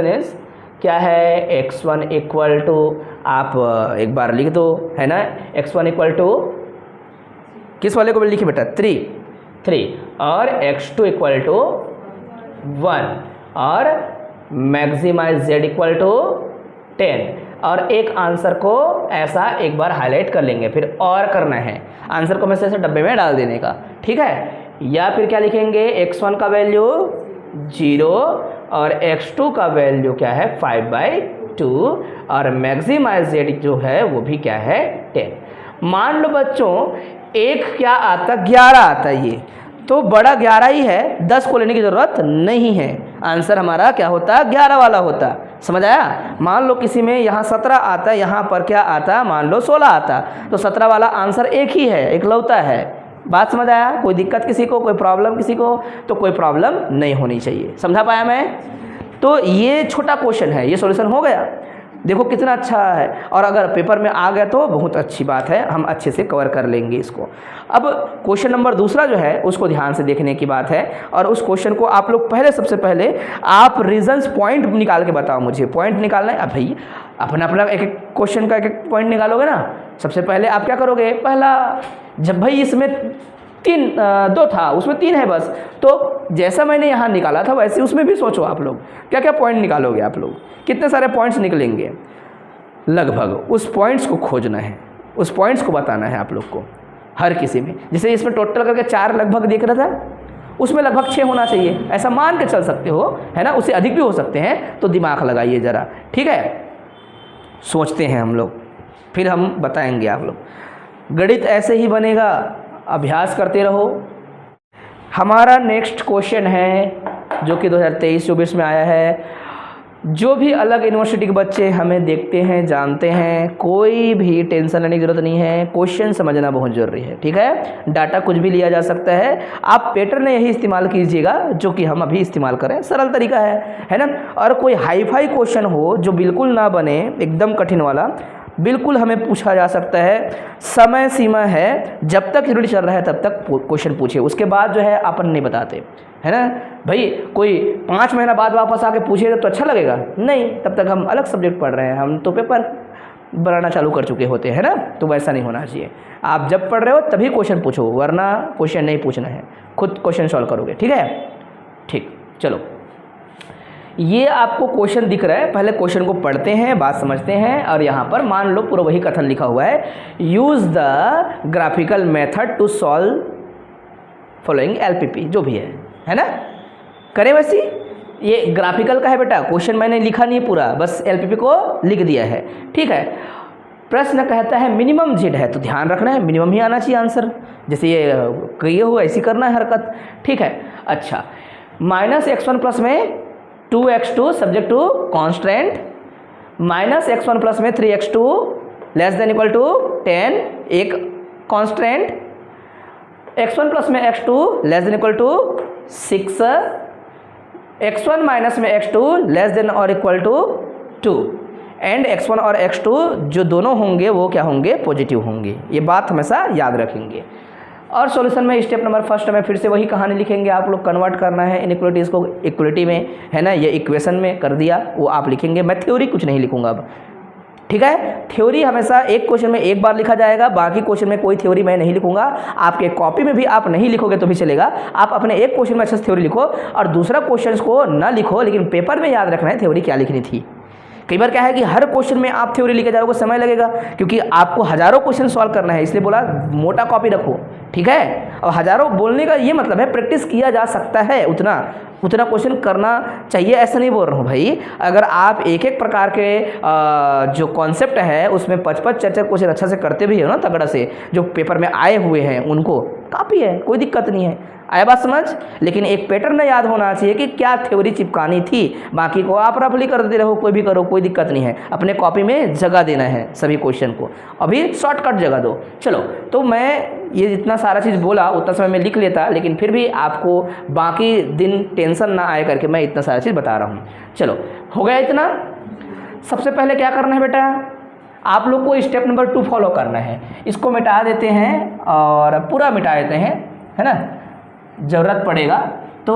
इज क्या है? x1 इक्वल टू, आप एक बार लिख दो, है ना। x1 इक्वल टू किस वाले को भी लिखिए बेटा? 3 और x2 इक्वल टू 1 और मैक्सिमाइज z इक्वल टू 10। और एक आंसर को ऐसा एक बार हाईलाइट कर लेंगे, फिर और करना है आंसर को ऐसे डब्बे में डाल देने का, ठीक है। या फिर क्या लिखेंगे? x1 का वैल्यू 0 और x2 का वैल्यू क्या है? 5/2 और मैक्सिमाइज z जो है वो भी क्या है? 10। मान लो बच्चों एक क्या आता? 11 आता है, ये तो बड़ा 11 ही है, 10 को लेने की ज़रूरत नहीं है। आंसर हमारा क्या होता? 11 वाला होता। समझ आया? मान लो किसी में यहाँ 17 आता, यहाँ पर क्या आता? मान लो 16 आता, तो 17 वाला आंसर एक ही है, एक लौता है। बात समझ आया? कोई दिक्कत किसी को, कोई प्रॉब्लम किसी को? तो कोई प्रॉब्लम नहीं होनी चाहिए। समझा पाया मैं? तो ये छोटा क्वेश्चन है, ये सॉल्यूशन हो गया। देखो कितना अच्छा है, और अगर पेपर में आ गया तो बहुत अच्छी बात है, हम अच्छे से कवर कर लेंगे इसको। अब क्वेश्चन नंबर दूसरा जो है उसको ध्यान से देखने की बात है, और उस क्वेश्चन को आप लोग सबसे पहले आप रीजंस पॉइंट निकाल के बताओ मुझे। पॉइंट निकालना है। अब भाई अपना एक एक क्वेश्चन का एक एक पॉइंट निकालोगे ना। सबसे पहले आप क्या करोगे? पहला, जब भाई इसमें 2 था, उसमें 3 है बस, तो जैसा मैंने यहाँ निकाला था वैसे उसमें भी सोचो आप लोग क्या क्या पॉइंट निकालोगे। आप लोग कितने सारे पॉइंट्स निकलेंगे लगभग, उस पॉइंट्स को खोजना है, उस पॉइंट्स को बताना है आप लोग को हर किसी में। जैसे इसमें टोटल करके 4 लगभग दिख रहा था, उसमें लगभग 6 होना चाहिए, ऐसा मान के चल सकते हो, है ना। उससे अधिक भी हो सकते हैं, तो दिमाग लगाइए ज़रा, ठीक है। सोचते हैं हम लोग, फिर हम बताएंगे आप लोग। गणित ऐसे ही बनेगा, अभ्यास करते रहो। हमारा नेक्स्ट क्वेश्चन है जो कि 2023-24 में आया है। जो भी अलग यूनिवर्सिटी के बच्चे हमें देखते हैं, जानते हैं, कोई भी टेंशन लेने की ज़रूरत नहीं है। क्वेश्चन समझना बहुत ज़रूरी है, ठीक है। डाटा कुछ भी लिया जा सकता है, आप पैटर्न यही इस्तेमाल कीजिएगा जो कि हम अभी इस्तेमाल करें, सरल तरीका है ना। और कोई हाई फाई क्वेश्चन हो जो बिल्कुल ना बने, एकदम कठिन वाला, बिल्कुल हमें पूछा जा सकता है। समय सीमा है, जब तक यूनिट चल रहा है तब तक क्वेश्चन पूछे, उसके बाद जो है अपन नहीं बताते, है ना भाई। कोई 5 महीना बाद वापस आके पूछेगा तो अच्छा लगेगा? नहीं, तब तक हम अलग सब्जेक्ट पढ़ रहे हैं, हम तो पेपर बनाना चालू कर चुके होते हैं ना। तो वैसा नहीं होना चाहिए। आप जब पढ़ रहे हो तभी क्वेश्चन पूछो, वरना क्वेश्चन नहीं पूछना है, खुद क्वेश्चन सॉल्व करोगे, ठीक है। ठीक, चलो ये आपको क्वेश्चन दिख रहा है, पहले क्वेश्चन को पढ़ते हैं, बात समझते हैं। और यहाँ पर मान लो पूरा वही कथन लिखा हुआ है, use the graphical method to solve following LPP, जो भी है ना। करें वैसी, ये ग्राफिकल का है बेटा, क्वेश्चन मैंने लिखा नहीं पूरा, बस LPP को लिख दिया है, ठीक है। प्रश्न कहता है मिनिमम z है, तो ध्यान रखना है मिनिमम ही आना चाहिए आंसर, जैसे ये कही हो ऐसी करना है हरकत, ठीक है। अच्छा, -x1 प्लस में 2x2 subject to constant, -x1 plus में 3x2 less than equal to 10 एक कॉन्स्टेंट, x1 प्लस में x2 less than equal to 6, x1 minus में x2 लेस देन और इक्वल टू 2, एंड x1 और x2 जो दोनों होंगे वो क्या होंगे? पॉजिटिव होंगे। ये बात हमेशा याद रखेंगे। और सॉल्यूशन में स्टेप नंबर फर्स्ट में फिर से वही कहानी लिखेंगे, आप लोग कन्वर्ट करना है इनइक्वालिटीज़ को इक्वलिटी में, है ना, ये इक्वेशन में कर दिया वो आप लिखेंगे। मैं थ्योरी कुछ नहीं लिखूंगा अब, ठीक है। थ्योरी हमेशा एक क्वेश्चन में एक बार लिखा जाएगा, बाकी क्वेश्चन में कोई थ्योरी मैं नहीं लिखूंगा। आपके कॉपी में भी आप नहीं लिखोगे तो भी चलेगा, आप अपने एक क्वेश्चन में अच्छे से थ्योरी लिखो और दूसरा क्वेश्चन को ना लिखो, लेकिन पेपर में याद रखना है थ्योरी क्या लिखनी थी। कई बार क्या है कि हर क्वेश्चन में आप थ्योरी लिखे जाओगे, समय लगेगा, क्योंकि आपको हज़ारों क्वेश्चन सॉल्व करना है, इसलिए बोला मोटा कॉपी रखो, ठीक है। और हज़ारों बोलने का ये मतलब है प्रैक्टिस किया जा सकता है, उतना क्वेश्चन करना चाहिए, ऐसा नहीं बोल रहा हूँ भाई। अगर आप एक एक प्रकार के जो कॉन्सेप्ट है उसमें 55 क्वेश्चन अच्छा से करते भी हो ना तगड़ा से, जो पेपर में आए हुए हैं उनको काफ़ी है, कोई दिक्कत नहीं है, आया बात समझ। लेकिन एक पैटर्न याद होना चाहिए कि क्या थ्योरी चिपकानी थी, बाकी को आप रफली करते रहो, कोई भी करो, कोई दिक्कत नहीं है। अपने कॉपी में जगह देना है सभी क्वेश्चन को, अभी शॉर्टकट जगह दो। चलो, तो मैं ये जितना सारा चीज़ बोला उतना समय में लिख लेता, लेकिन फिर भी आपको बाकी दिन टेंशन ना आए करके मैं इतना सारा चीज़ बता रहा हूँ। चलो, हो गया इतना। सबसे पहले क्या करना है बेटा, आप लोग को स्टेप नंबर 2 फॉलो करना है। इसको मिटा देते हैं और पूरा मिटा देते हैं, है ना, ज़रूरत पड़ेगा। तो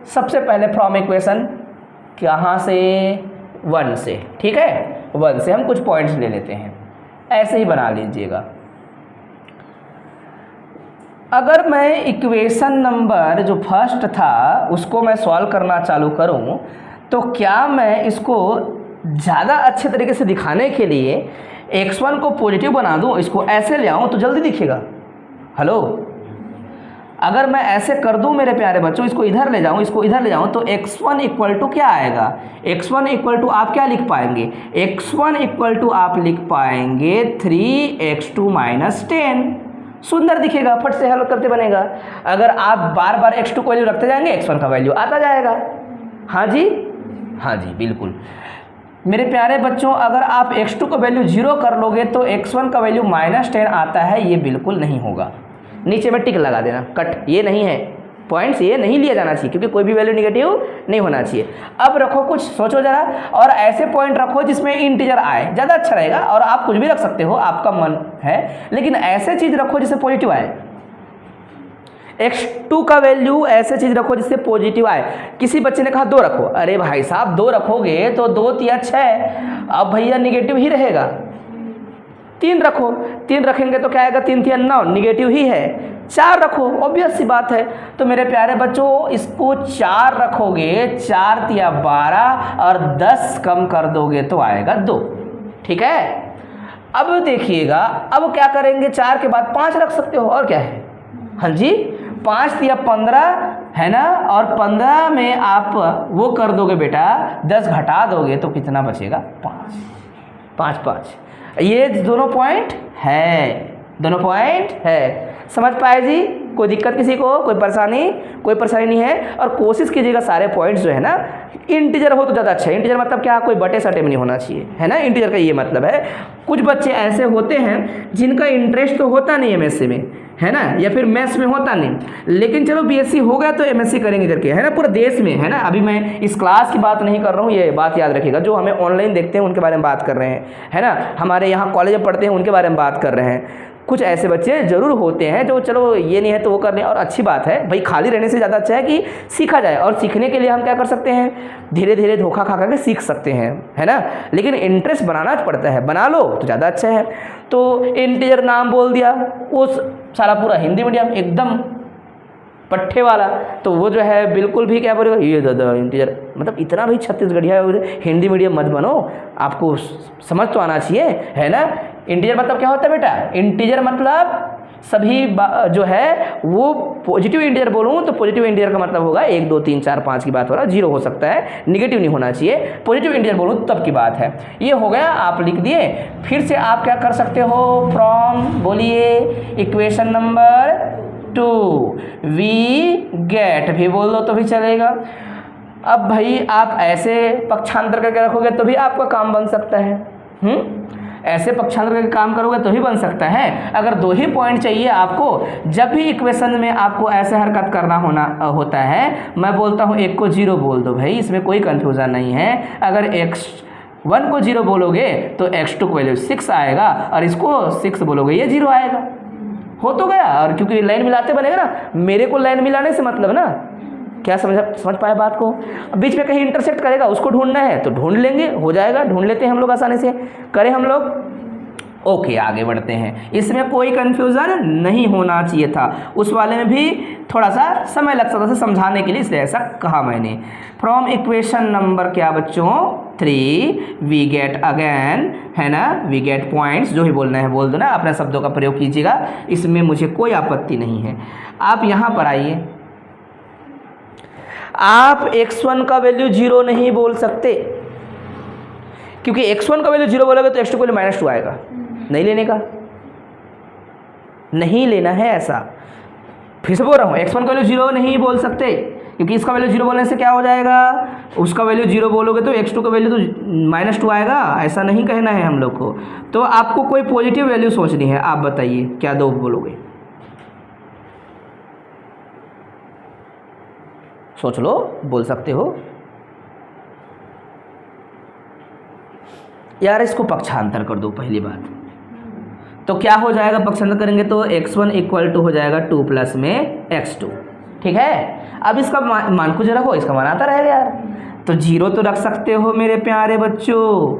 सबसे पहले फ्रॉम इक्वेशन कहाँ से, 1 से, ठीक है, 1 से हम कुछ पॉइंट्स ले लेते हैं, ऐसे ही बना लीजिएगा। अगर मैं इक्वेशन नंबर जो फर्स्ट था उसको मैं सॉल्व करना चालू करूं, तो क्या मैं इसको ज़्यादा अच्छे तरीके से दिखाने के लिए x1 को पॉजिटिव बना दूं, इसको ऐसे ले आऊं तो जल्दी दिखेगा। हेलो, अगर मैं ऐसे कर दूं मेरे प्यारे बच्चों, इसको इधर ले जाऊं, इसको इधर ले जाऊं, तो x1 इक्वल टू क्या आएगा, x1 इक्वल टू आप क्या लिख पाएंगे, x1 इक्वल टू आप लिख पाएंगे 3x2 माइनस 10। सुंदर दिखेगा, फट से हल करते बनेगा। अगर आप बार बार x2 को वैल्यू रखते जाएंगे, x1 का वैल्यू आता जाएगा। हाँ जी, हाँ जी, बिल्कुल मेरे प्यारे बच्चों, अगर आप x2 का वैल्यू 0 कर लोगे तो x1 का वैल्यू -10 आता है, ये बिल्कुल नहीं होगा। नीचे में टिक लगा देना, कट, ये नहीं है पॉइंट्स, ये नहीं लिया जाना चाहिए, क्योंकि कोई भी वैल्यू निगेटिव नहीं होना चाहिए। अब रखो कुछ, सोचो जरा, और ऐसे पॉइंट रखो जिसमें इंटीजर आए, ज़्यादा अच्छा रहेगा। और आप कुछ भी रख सकते हो, आपका मन है, लेकिन ऐसे चीज़ रखो जिससे पॉजिटिव आए। x2 का वैल्यू ऐसे चीज़ रखो जिससे पॉजिटिव आए। किसी बच्चे ने कहा 2 रखो, अरे भाई साहब 2 रखोगे तो 2 तिया 6, अब भैया निगेटिव ही रहेगा। 3 रखो, 3 रखेंगे तो क्या आएगा, 3 तिया 9, निगेटिव ही है। 4 रखो, ऑब्वियस सी बात है। तो मेरे प्यारे बच्चों, इसको 4 रखोगे, 4 तिया 12 और 10 कम कर दोगे तो आएगा 2, ठीक है। अब देखिएगा, अब क्या करेंगे, 4 के बाद 5 रख सकते हो, और क्या है, हाँ जी, 5 तिया 15 है ना, और 15 में आप वो कर दोगे बेटा, 10 घटा दोगे तो कितना बचेगा, 5, 5, 5। ये दोनों पॉइंट है, दोनों पॉइंट है, समझ पाए जी। कोई दिक्कत किसी को, कोई परेशानी नहीं है। और कोशिश कीजिएगा सारे पॉइंट्स जो है ना इंटीजर हो तो ज़्यादा अच्छा है। इंटीजर मतलब क्या, कोई बटे सटे में नहीं होना चाहिए, है ना, इंटीजर का ये मतलब है। कुछ बच्चे ऐसे होते हैं जिनका इंटरेस्ट तो होता नहीं एमएससी में, है ना, या फिर मैथ्स में होता नहीं, लेकिन चलो बीएससी हो गया तो एमएससी करेंगे करके, है ना, पूरे देश में, है ना। अभी मैं इस क्लास की बात नहीं कर रहा हूँ, ये बात याद रखिएगा। जो हमें ऑनलाइन देखते हैं उनके बारे में बात कर रहे हैं, है ना, हमारे यहाँ कॉलेज में पढ़ते हैं उनके बारे में बात कर रहे हैं। कुछ ऐसे बच्चे ज़रूर होते हैं जो चलो ये नहीं है तो वो कर लें, और अच्छी बात है भाई, खाली रहने से ज़्यादा अच्छा है कि सीखा जाए। और सीखने के लिए हम क्या कर सकते हैं, धीरे धीरे धोखा खा करके सीख सकते हैं, है ना, लेकिन इंटरेस्ट बनाना पड़ता है, बना लो तो ज़्यादा अच्छा है। तो इंटीजर नाम बोल दिया, वो सारा पूरा हिंदी मीडियम एकदम पट्टे वाला, तो वो जो है बिल्कुल भी क्या बोलेगा, ये दादा इंटीजर मतलब इतना भी छत्तीसगढ़िया हिंदी मीडियम मत बनो, आपको समझ तो आना चाहिए, है ना। इंटीजर मतलब क्या होता है बेटा, इंटीजर मतलब सभी जो है वो पॉजिटिव इंटीजर बोलूँ तो पॉजिटिव इंटीजर का मतलब होगा 1 2 3 4 5 की बात हो रहा है, 0 हो सकता है, निगेटिव नहीं होना चाहिए। पॉजिटिव इंटीजर बोलूँ तब की बात है। ये हो गया, आप लिख दिए। फिर से आप क्या कर सकते हो, फ्रॉम बोलिए इक्वेशन नंबर 2 वी गेट भी बोल दो तो भी चलेगा। अब भाई आप ऐसे पक्षांतर करके रखोगे तो भी आपका काम बन सकता है, ऐसे पक्षांतर करके काम करोगे तो ही बन सकता है। अगर 2 ही पॉइंट चाहिए आपको, जब भी इक्वेशन में आपको ऐसे हरकत करना होता है, मैं बोलता हूँ 1 को 0 बोल दो भाई, इसमें कोई कंफ्यूजन नहीं है। अगर x1 को 0 बोलोगे तो x2 को वैल्यू 6 आएगा, और इसको 6 बोलोगे ये 0 आएगा, हो तो गया, और क्योंकि लाइन मिलाते बनेगा ना, मेरे को लाइन मिलाने से मतलब ना, क्या समझ पाए बात को। बीच में कहीं इंटरसेक्ट करेगा, उसको ढूंढना है तो ढूंढ लेंगे, हो जाएगा, ढूंढ लेते हैं हम लोग आसानी से। करें हम लोग, ओके आगे बढ़ते हैं। इसमें कोई कंफ्यूजन नहीं होना चाहिए था, उस वाले में भी थोड़ा सा समय लग सकता था समझाने के लिए, इसलिए ऐसा कहा मैंने। फ्रॉम इक्वेशन नंबर क्या बच्चों 3 वी गेट अगेन, है ना, वी गेट पॉइंट्स, जो भी बोलना है बोल दो ना, अपने शब्दों का प्रयोग कीजिएगा, इसमें मुझे कोई आपत्ति नहीं है। आप यहाँ पर आइए, आप x1 का वैल्यू 0 नहीं बोल सकते, क्योंकि x1 का वैल्यू 0 बोलोगे तो x2 का वैल्यू -2 आएगा, नहीं लेने का, नहीं लेना है ऐसा। फिर से बोल रहा हूँ, x1 का वैल्यू 0 नहीं बोल सकते, क्योंकि इसका वैल्यू 0 बोलने से क्या हो जाएगा, उसका वैल्यू 0 बोलोगे तो x2 का वैल्यू तो -2 आएगा, ऐसा नहीं कहना है हम लोग को। तो आपको कोई पॉजिटिव वैल्यू सोचनी है, आप बताइए क्या दो बोलोगे, सोच लो, बोल सकते हो यार। इसको पक्षांतर कर दो पहली बात, तो क्या हो जाएगा, पक्षांतर करेंगे तो x1 इक्वल टू हो जाएगा 2 प्लस में x2, ठीक है। अब इसका मान को जरा हो, इसका मान आता रहेगा यार, तो 0 तो रख सकते हो मेरे प्यारे बच्चों,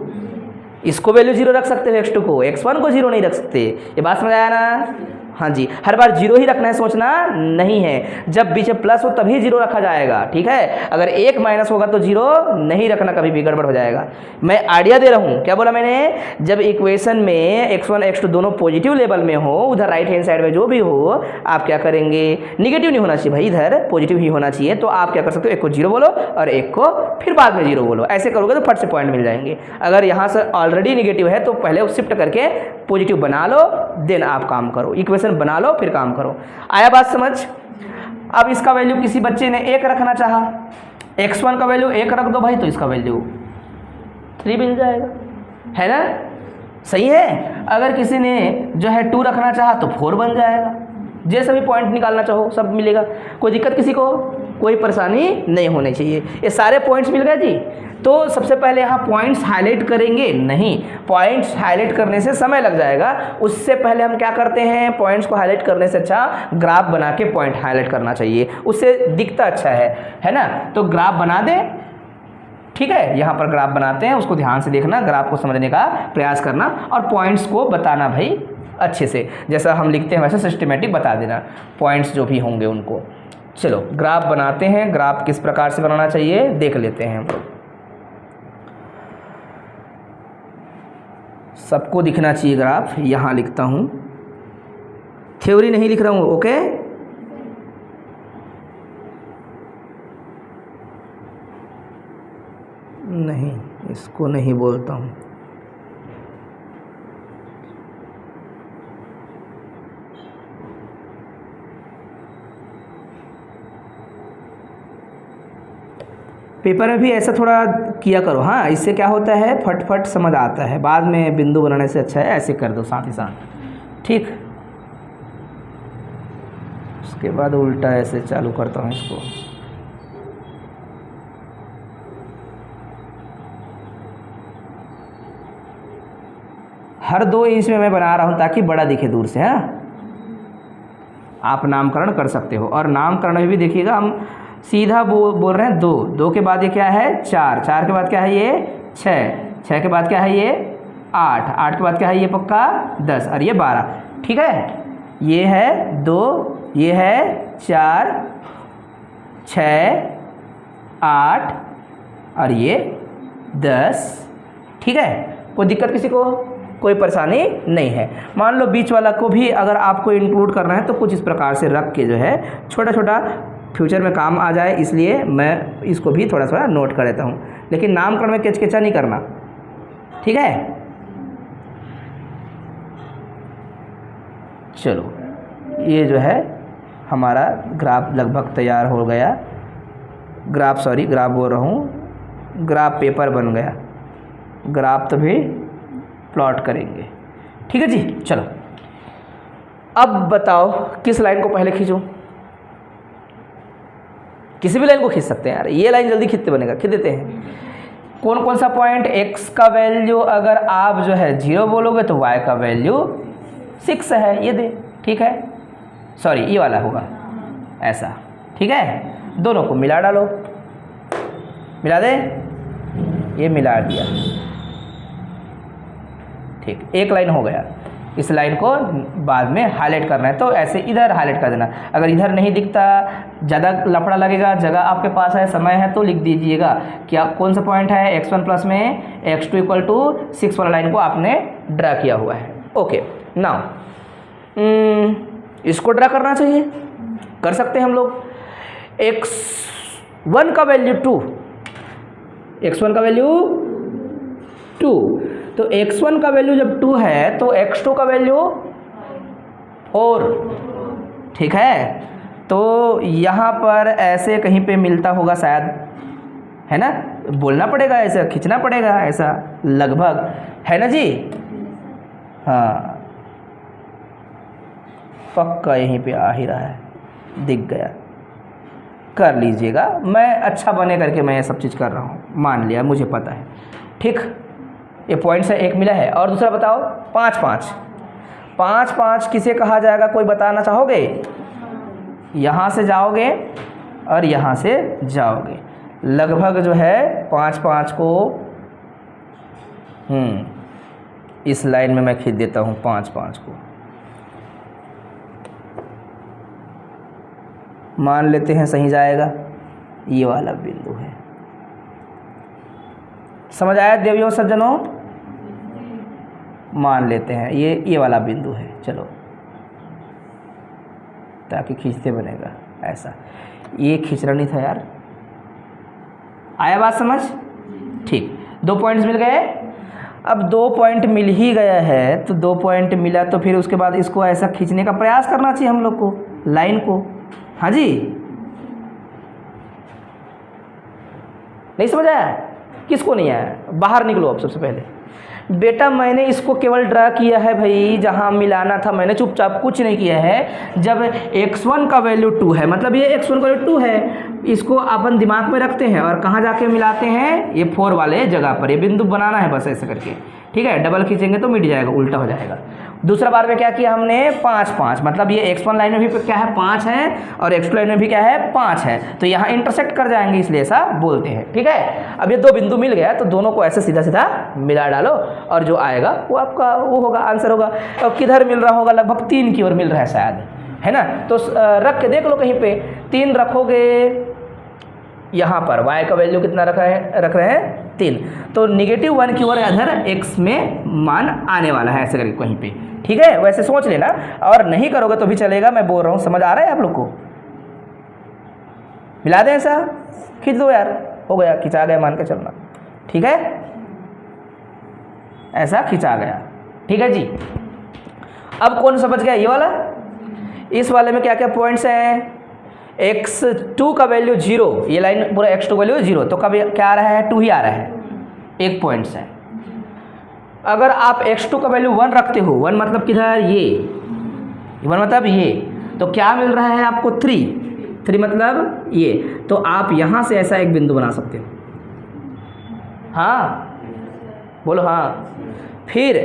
इसको वैल्यू 0 रख सकते हो x2 को, x1 को 0 नहीं रख सकते, ये बात समझ आया ना। हाँ जी, हर बार 0 ही रखना है, सोचना नहीं है, जब बीच में प्लस हो तभी 0 रखा जाएगा, ठीक है। अगर 1 माइनस होगा तो 0 नहीं रखना, कभी भी गड़बड़ हो जाएगा। मैं आइडिया दे रहा हूँ, क्या बोला मैंने, जब इक्वेशन में x1 x2 दोनों पॉजिटिव लेवल में हो, उधर राइट हैंड साइड में जो भी हो, आप क्या करेंगे, निगेटिव नहीं होना चाहिए भाई, इधर पॉजिटिव ही होना चाहिए, तो आप क्या कर सकते हो, एक को 0 बोलो और एक को फिर बाद में 0 बोलो, ऐसे करोगे तो फट से पॉइंट मिल जाएंगे। अगर यहाँ से ऑलरेडी निगेटिव है तो पहले वो शिफ्ट करके पॉजिटिव बना लो, देन आप काम करो, इक्वेशन बना लो फिर काम करो। आया बात समझ। अब इसका वैल्यू किसी बच्चे ने 1 रखना चाहा, x1 का वैल्यू 1 रख दो भाई, तो इसका वैल्यू 3 मिल जाएगा, है ना, सही है। अगर किसी ने जो है 2 रखना चाहा तो 4 बन जाएगा, जैसे भी पॉइंट निकालना चाहो सब मिलेगा, कोई दिक्कत किसी को, कोई परेशानी नहीं होनी चाहिए। ये सारे पॉइंट्स मिल गए जी। तो सबसे पहले यहाँ पॉइंट्स हाईलाइट करेंगे, नहीं, पॉइंट्स हाईलाइट करने से समय लग जाएगा, उससे पहले हम क्या करते हैं, पॉइंट्स को हाईलाइट करने से अच्छा ग्राफ बना के पॉइंट हाईलाइट करना चाहिए, उससे दिखता अच्छा है ना। तो ग्राफ बना दें, ठीक है, यहाँ पर ग्राफ बनाते हैं, उसको ध्यान से देखना, ग्राफ को समझने का प्रयास करना और पॉइंट्स को बताना भाई अच्छे से, जैसा हम लिखते हैं वैसे सिस्टमेटिक बता देना, पॉइंट्स जो भी होंगे उनको। चलो ग्राफ बनाते हैं, ग्राफ किस प्रकार से बनाना चाहिए देख लेते हैं हम लोग। सबको दिखना चाहिए ग्राफ, यहाँ लिखता हूँ, थ्योरी नहीं लिख रहा हूँ, ओके। नहीं, इसको नहीं बोलता हूँ, पेपर में भी ऐसा थोड़ा किया करो, हाँ, इससे क्या होता है फट समझ आता है, बाद में बिंदु बनाने से अच्छा है ऐसे कर दो साथ ही साथ, ठीक। उसके बाद उल्टा ऐसे चालू करता हूँ इसको, हर 2 इंच में मैं बना रहा हूँ ताकि बड़ा दिखे दूर से, हाँ। आप नामकरण कर सकते हो, और नामकरण में भी देखिएगा हम सीधा बोल रहे हैं 2 के बाद ये क्या है 4 के बाद क्या है ये 6 के बाद क्या है ये 8 के बाद क्या है ये पक्का 10 और ये 12, ठीक है। ये है 2, ये है 4, 6, 8 और ये 10, ठीक है। कोई दिक्कत किसी को, कोई परेशानी नहीं है। मान लो बीच वाला को भी अगर आपको इंक्लूड करना है तो कुछ इस प्रकार से रख के जो है छोटा छोटा फ्यूचर में काम आ जाए, इसलिए मैं इसको भी थोड़ा थोड़ा नोट कर देता हूँ, लेकिन नामकरण में केचकेचा नहीं करना, ठीक है। चलो ये जो है हमारा ग्राफ लगभग तैयार हो गया, ग्राफ बोल रहा हूँ, ग्राफ पेपर बन गया, ग्राफ तो भी प्लॉट करेंगे, ठीक है जी। चलो अब बताओ किस लाइन को पहले खींचूं, किसी भी लाइन को खींच सकते हैं यार, ये लाइन जल्दी खींचते बनेगा, खींच देते हैं। कौन कौन सा पॉइंट, x का वैल्यू अगर आप जो है 0 बोलोगे तो y का वैल्यू 6 है, ये दे, ठीक है। सॉरी ये वाला होगा ऐसा, ठीक है। दोनों को मिला डालो, मिला दे, ये मिला दिया, ठीक, एक लाइन हो गया। इस लाइन को बाद में हाईलाइट करना है तो ऐसे इधर हाईलाइट कर देना। अगर इधर नहीं दिखता, ज़्यादा लफड़ा लगेगा, जगह आपके पास है, समय है, तो लिख दीजिएगा क्या कौन सा पॉइंट है, x1 प्लस में x2 इक्वल टू 6 वाला लाइन को आपने ड्रा किया हुआ है। ओके, नाउ इसको ड्रा करना चाहिए, कर सकते हैं हम लोग। x1 का वैल्यू 2, x1 का वैल्यू 2, तो x1 का वैल्यू जब 2 है तो x2 का वैल्यू 4, ठीक है। तो यहाँ पर ऐसे कहीं पे मिलता होगा शायद, है ना, बोलना पड़ेगा, ऐसा खींचना पड़ेगा, ऐसा लगभग, है ना जी। हाँ, पक्का यहीं पे आ ही रहा है, दिख गया, कर लीजिएगा। मैं अच्छा बने करके मैं ये सब चीज़ कर रहा हूँ, मान लिया, मुझे पता है, ठीक। ये पॉइंट से एक मिला है। और दूसरा बताओ, 5 5 5 5 किसे कहा जाएगा, कोई बताना चाहोगे? यहाँ से जाओगे और यहाँ से जाओगे, लगभग जो है 5 5 को इस लाइन में मैं खींच देता हूँ 5 5 को, मान लेते हैं सही जाएगा, ये वाला बिंदु है। समझ आया देवियों सज्जनों? मान लेते हैं ये वाला बिंदु है, चलो, ताकि खींचते बनेगा ऐसा। ये खींचना नहीं था यार, आया बात समझ? ठीक, 2 पॉइंट्स मिल गए। अब 2 पॉइंट मिल ही गया है, तो 2 पॉइंट मिला तो फिर उसके बाद इसको ऐसा खींचने का प्रयास करना चाहिए हम लोग को, लाइन को। हाँ जी, नहीं समझ आया? किसको नहीं आया? बाहर निकलो अब। सबसे पहले बेटा मैंने इसको केवल ड्रा किया है भाई, जहाँ मिलाना था मैंने चुपचाप कुछ नहीं किया है। जब x1 का वैल्यू 2 है, मतलब ये x1 का वैल्यू 2 है, इसको अपन दिमाग में रखते हैं और कहाँ जाके मिलाते हैं, ये 4 वाले जगह पर। ये बिंदु बनाना है बस ऐसे करके, ठीक है। डबल खींचेंगे तो मिट जाएगा, उल्टा हो जाएगा। दूसरा बार में क्या किया हमने, 5 5, मतलब ये x1 लाइन में भी क्या है 5 है और x2 लाइन में भी क्या है 5 है, तो यहाँ इंटरसेक्ट कर जाएंगे, इसलिए ऐसा बोलते हैं, ठीक है। अब ये 2 बिंदु मिल गया तो दोनों को ऐसे सीधा सीधा मिला डालो और जो आएगा वो आपका वो होगा, आंसर होगा। अब किधर मिल रहा होगा, लगभग 3 की ओर मिल रहा है शायद, है ना। तो रख के देख लो कहीं पे, 3 रखोगे यहाँ पर, y का वैल्यू कितना रख रहे हैं 3, तो -1 की ओर इधर x में मान आने वाला है, ऐसे करके कहीं पे, ठीक है। वैसे सोच लेना, और नहीं करोगे तो भी चलेगा, मैं बोल रहा हूँ। समझ आ रहा है आप लोग को? मिला दें ऐसा, खींच दो यार, हो गया, खिंचा गया मान के चलना, ठीक है। ऐसा खिंचा गया, ठीक है जी। अब कौन समझ गया ये वाला? इस वाले में क्या क्या पॉइंट्स हैं? x2 का वैल्यू 0, ये लाइन पूरा x2 वैल्यू 0, तो कभी क्या आ रहा है, 2 ही आ रहा है, एक पॉइंट है। अगर आप x2 का वैल्यू 1 रखते हो, 1 मतलब किधर, ये 1 मतलब ये, तो क्या मिल रहा है आपको 3 मतलब ये, तो आप यहाँ से ऐसा एक बिंदु बना सकते हो। हाँ बोलो हाँ। फिर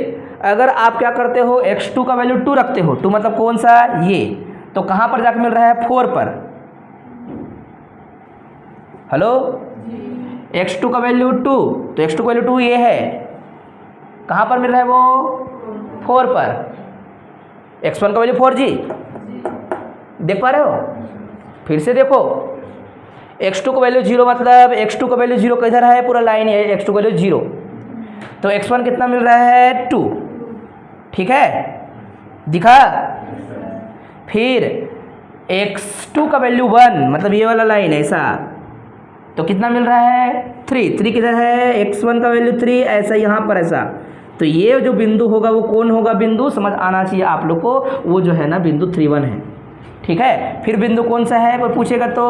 अगर आप क्या करते हो, x2 का वैल्यू 2 रखते हो, 2 मतलब कौन सा, ये, तो कहाँ पर जाकर मिल रहा है, 4 पर। हेलो, x2 का वैल्यू 2, तो x2 का वैल्यू 2 ये है, कहाँ पर मिल रहा है वो, 4 पर। x1 का वैल्यू 4 जी, देख पा रहे हो? फिर से देखो, x2 का वैल्यू 0 मतलब x2 का वैल्यू 0 किधर है, पूरा लाइन है, x2 का वैल्यू 0, तो x1 कितना मिल रहा है 2, ठीक है, दिखा। फिर x2 का वैल्यू 1 मतलब ये वाला लाइन ऐसा, तो कितना मिल रहा है 3 किधर है, x1 का वैल्यू 3 ऐसा यहाँ पर ऐसा, तो ये जो बिंदु होगा वो कौन होगा, बिंदु समझ आना चाहिए आप लोग को, वो जो है ना बिंदु 3 1 है, ठीक है। फिर बिंदु कौन सा है, कोई पूछेगा तो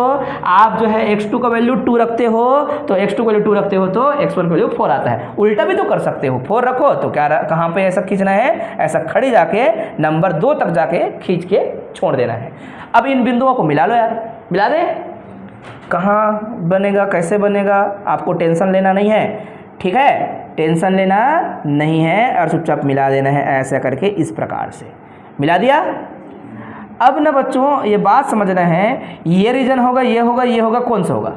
आप जो है x2 का वैल्यू 2 रखते हो, तो x2 का वैल्यू 2 रखते हो तो x1 का वैल्यू 4 आता है। उल्टा भी तो कर सकते हो, 4 रखो तो क्या कहाँ पे ऐसा खींचना है, ऐसा खड़ी जाके नंबर 2 तक जाके खींच के छोड़ देना है। अब इन बिंदुओं को मिला लो यार, मिला दे। कहाँ बनेगा, कैसे बनेगा, आपको टेंशन लेना नहीं है, ठीक है, टेंशन लेना नहीं है और चुपचाप मिला देना है, ऐसा करके इस प्रकार से मिला दिया। अब ना बच्चों ये बात समझना है, ये रीजन होगा, ये होगा, ये होगा, कौन सा होगा?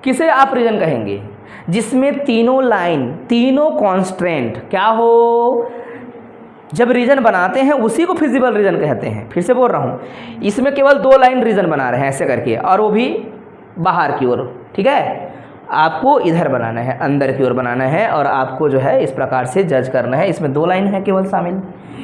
किसे आप रीजन कहेंगे? जिसमें तीनों लाइन, तीनों कॉन्स्टेंट क्या हो, जब रीजन बनाते हैं उसी को फिजिबल रीजन कहते हैं। फिर से बोल रहा हूँ, इसमें केवल 2 लाइन रीजन बना रहे हैं ऐसे करके, और वो भी बाहर की ओर, ठीक है। आपको इधर बनाना है, अंदर की ओर बनाना है, और आपको जो है इस प्रकार से जज करना है। इसमें 2 लाइन है केवल शामिल,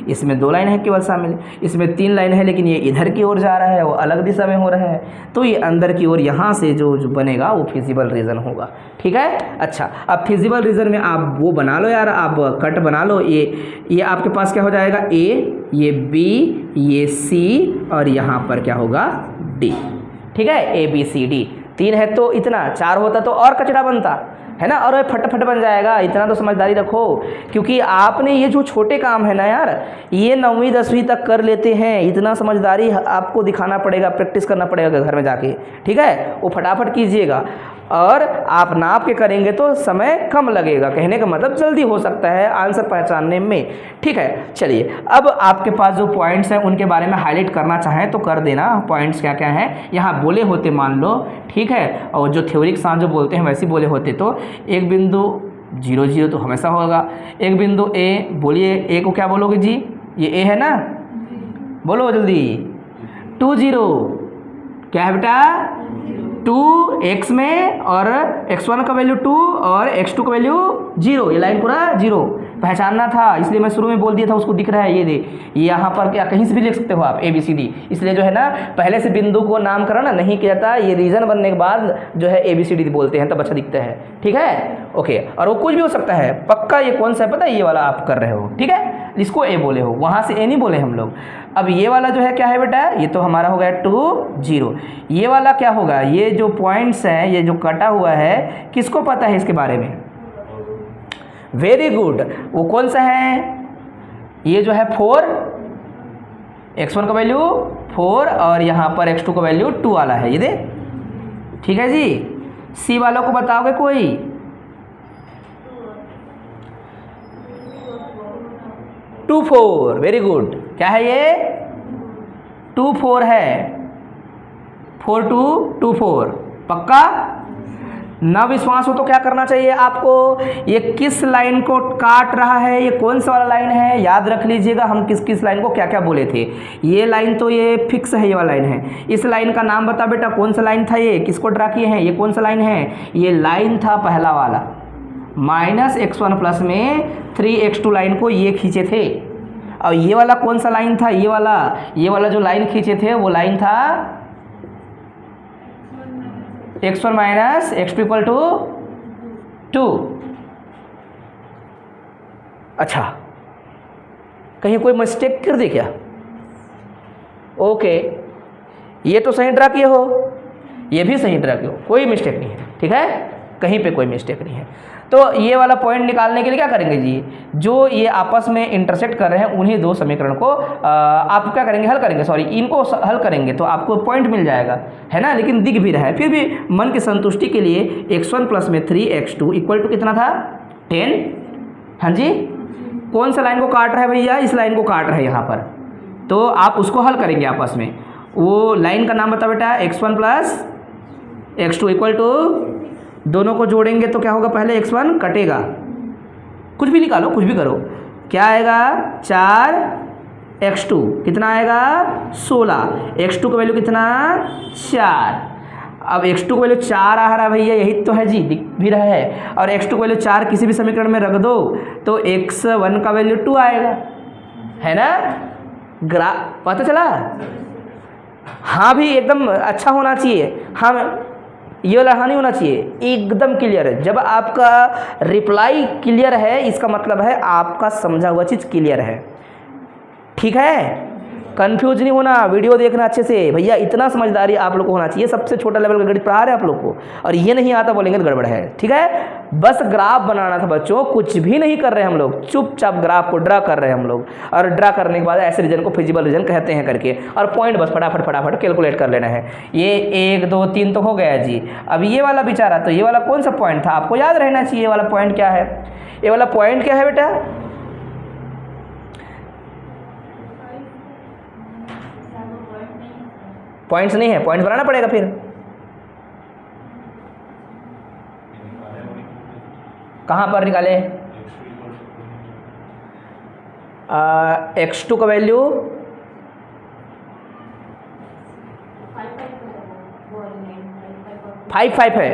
इसमें 2 लाइन है केवल शामिल, इसमें 3 लाइन है, लेकिन ये इधर की ओर जा रहा है, वो अलग दिशा में हो रहा है, तो ये अंदर की ओर यहाँ से जो बनेगा वो फिजिबल रीजन होगा, ठीक है। अच्छा, अब फिजिबल रीजन में आप वो बना लो यार, आप कट बना लो। ये आपके पास क्या हो जाएगा, ए, ये बी, ये सी, और यहाँ पर क्या होगा, डी, ठीक है। ए बी सी डी 3 है तो इतना, 4 होता तो और कचरा बनता है ना, और फटाफट बन जाएगा। इतना तो समझदारी रखो, क्योंकि आपने ये जो छोटे काम है ना यार, ये 9वीं 10वीं तक कर लेते हैं। इतना समझदारी आपको दिखाना पड़ेगा, प्रैक्टिस करना पड़ेगा घर में जाके, ठीक है। वो फटाफट कीजिएगा, और आप नाप के करेंगे तो समय कम लगेगा। कहने का मतलब जल्दी हो सकता है आंसर पहचानने में, ठीक है। चलिए, अब आपके पास जो पॉइंट्स हैं उनके बारे में हाईलाइट करना चाहें तो कर देना। पॉइंट्स क्या क्या हैं यहाँ बोले होते मान लो, ठीक है, और जो थ्योरी के साथ जो बोलते हैं वैसे बोले होते तो एक बिंदु 0 0 तो हमेशा होगा। एक बिंदु ए, बोलिए ए को क्या बोलोगे जी, ये ए है ना, बोलो जल्दी। 2 0 क्या है बेटा, 2 x में, और x1 का वैल्यू 2 और x2 का वैल्यू 0, ये लाइन पूरा 0 पहचानना था, इसलिए मैं शुरू में बोल दिया था। उसको दिख रहा है, ये दे, यहाँ पर क्या कहीं से भी लिख सकते हो आप ए बी सी डी, इसलिए जो है ना पहले से बिंदु को नामकरण नहीं किया जाता, ये रीजन बनने के बाद जो है ए बी सी डी बोलते हैं, तब अच्छा दिखता है, ठीक है। ओके, और वो कुछ भी हो सकता है, पक्का ये कौन सा है पता है, ये वाला आप कर रहे हो, ठीक है, इसको ए बोले हो, वहाँ से ए नहीं बोले हम लोग। अब ये वाला जो है क्या है बेटा, ये तो हमारा हो गया 2 0। ये वाला क्या होगा, ये जो पॉइंट्स हैं, ये जो कटा हुआ है, किसको पता है इसके बारे में? वेरी गुड, वो कौन सा है, ये जो है 4, x1 का वैल्यू 4 और यहाँ पर x2 का वैल्यू 2 वाला है, ये दे, ठीक है जी। सी वालों को बताओगे कोई? टू 4, वेरी गुड, क्या है ये, 2 4 है, 4 2 2 4, पक्का ना विश्वास हो तो क्या करना चाहिए आपको, ये किस लाइन को काट रहा है, ये कौन सा वाला लाइन है, याद रख लीजिएगा हम किस किस लाइन को क्या क्या बोले थे। ये लाइन तो ये फिक्स है, ये वाला लाइन है। इस लाइन का नाम बता बेटा, कौन सा लाइन था, ये किसको ड्रा किए हैं, ये कौन सा लाइन है, ये लाइन था पहला वाला, -x1 प्लस में 3x2 लाइन को ये खींचे थे। और ये वाला कौन सा लाइन था, ये वाला जो लाइन खींचे थे वो लाइन था x1 minus x2 equal to 2। अच्छा, कहीं कोई मिस्टेक कर दे क्या? ओके, ये तो सही ड्रा किए हो, ये भी सही ड्रा किए हो, कोई मिस्टेक नहीं है, ठीक है, कहीं पे कोई मिस्टेक नहीं है। तो ये वाला पॉइंट निकालने के लिए क्या करेंगे जी, जो ये आपस में इंटरसेक्ट कर रहे हैं उन्हीं 2 समीकरण को आप क्या करेंगे, हल करेंगे, सॉरी इनको हल करेंगे तो आपको पॉइंट मिल जाएगा, है ना। लेकिन दिख भी रहा है, फिर भी मन की संतुष्टि के लिए x1 प्लस में 3x2 इक्वल टू कितना था, 10। हाँ जी, कौन सा लाइन को काट रहा है भैया, इस लाइन को काट रहा है यहाँ पर, तो आप उसको हल करेंगे आपस में। वो लाइन का नाम बता बेटा, x1 plus x2 equal to, दोनों को जोड़ेंगे तो क्या होगा, पहले x1 कटेगा, कुछ भी निकालो, कुछ भी करो, क्या आएगा 4x2 कितना आएगा 16, x2 का वैल्यू कितना 4। अब x2 का वैल्यू 4 आ रहा है भैया, यही तो है जी, दिख भी रहा है। और x2 का वैल्यू 4 किसी भी समीकरण में रख दो तो x1 का वैल्यू 2 आएगा, है ना। पता चला? हाँ भी एकदम अच्छा होना चाहिए, हाँ ये वाला हाँ नहीं होना चाहिए, एकदम क्लियर है। जब आपका रिप्लाई क्लियर है इसका मतलब है आपका समझा हुआ चीज़ क्लियर है, ठीक है। कंफ्यूज नहीं होना, वीडियो देखना अच्छे से भैया, इतना समझदारी आप लोग को होना चाहिए। सबसे छोटा लेवल का गणित पढ़ा रहे हैं आप लोग को, और ये नहीं आता बोलेंगे तो गड़बड़ है, ठीक है। बस ग्राफ बनाना था बच्चों, कुछ भी नहीं कर रहे हम लोग, चुपचाप ग्राफ को ड्रा कर रहे हैं हम लोग, और ड्रा करने के बाद ऐसे रीजन को फिजिबल रीजन कहते हैं करके, और पॉइंट बस फटाफट फटाफट कैलकुलेट कर लेना है। ये 1 2 3 तो हो गया जी। अब ये वाला बेचारा, तो ये वाला कौन सा पॉइंट था, आपको याद रहना चाहिए। ये वाला पॉइंट क्या है, ये वाला पॉइंट क्या है बेटा, पॉइंट्स नहीं है, पॉइंट्स बनाना पड़ेगा फिर। कहाँ पर निकाले? x2 का वैल्यू 5 है,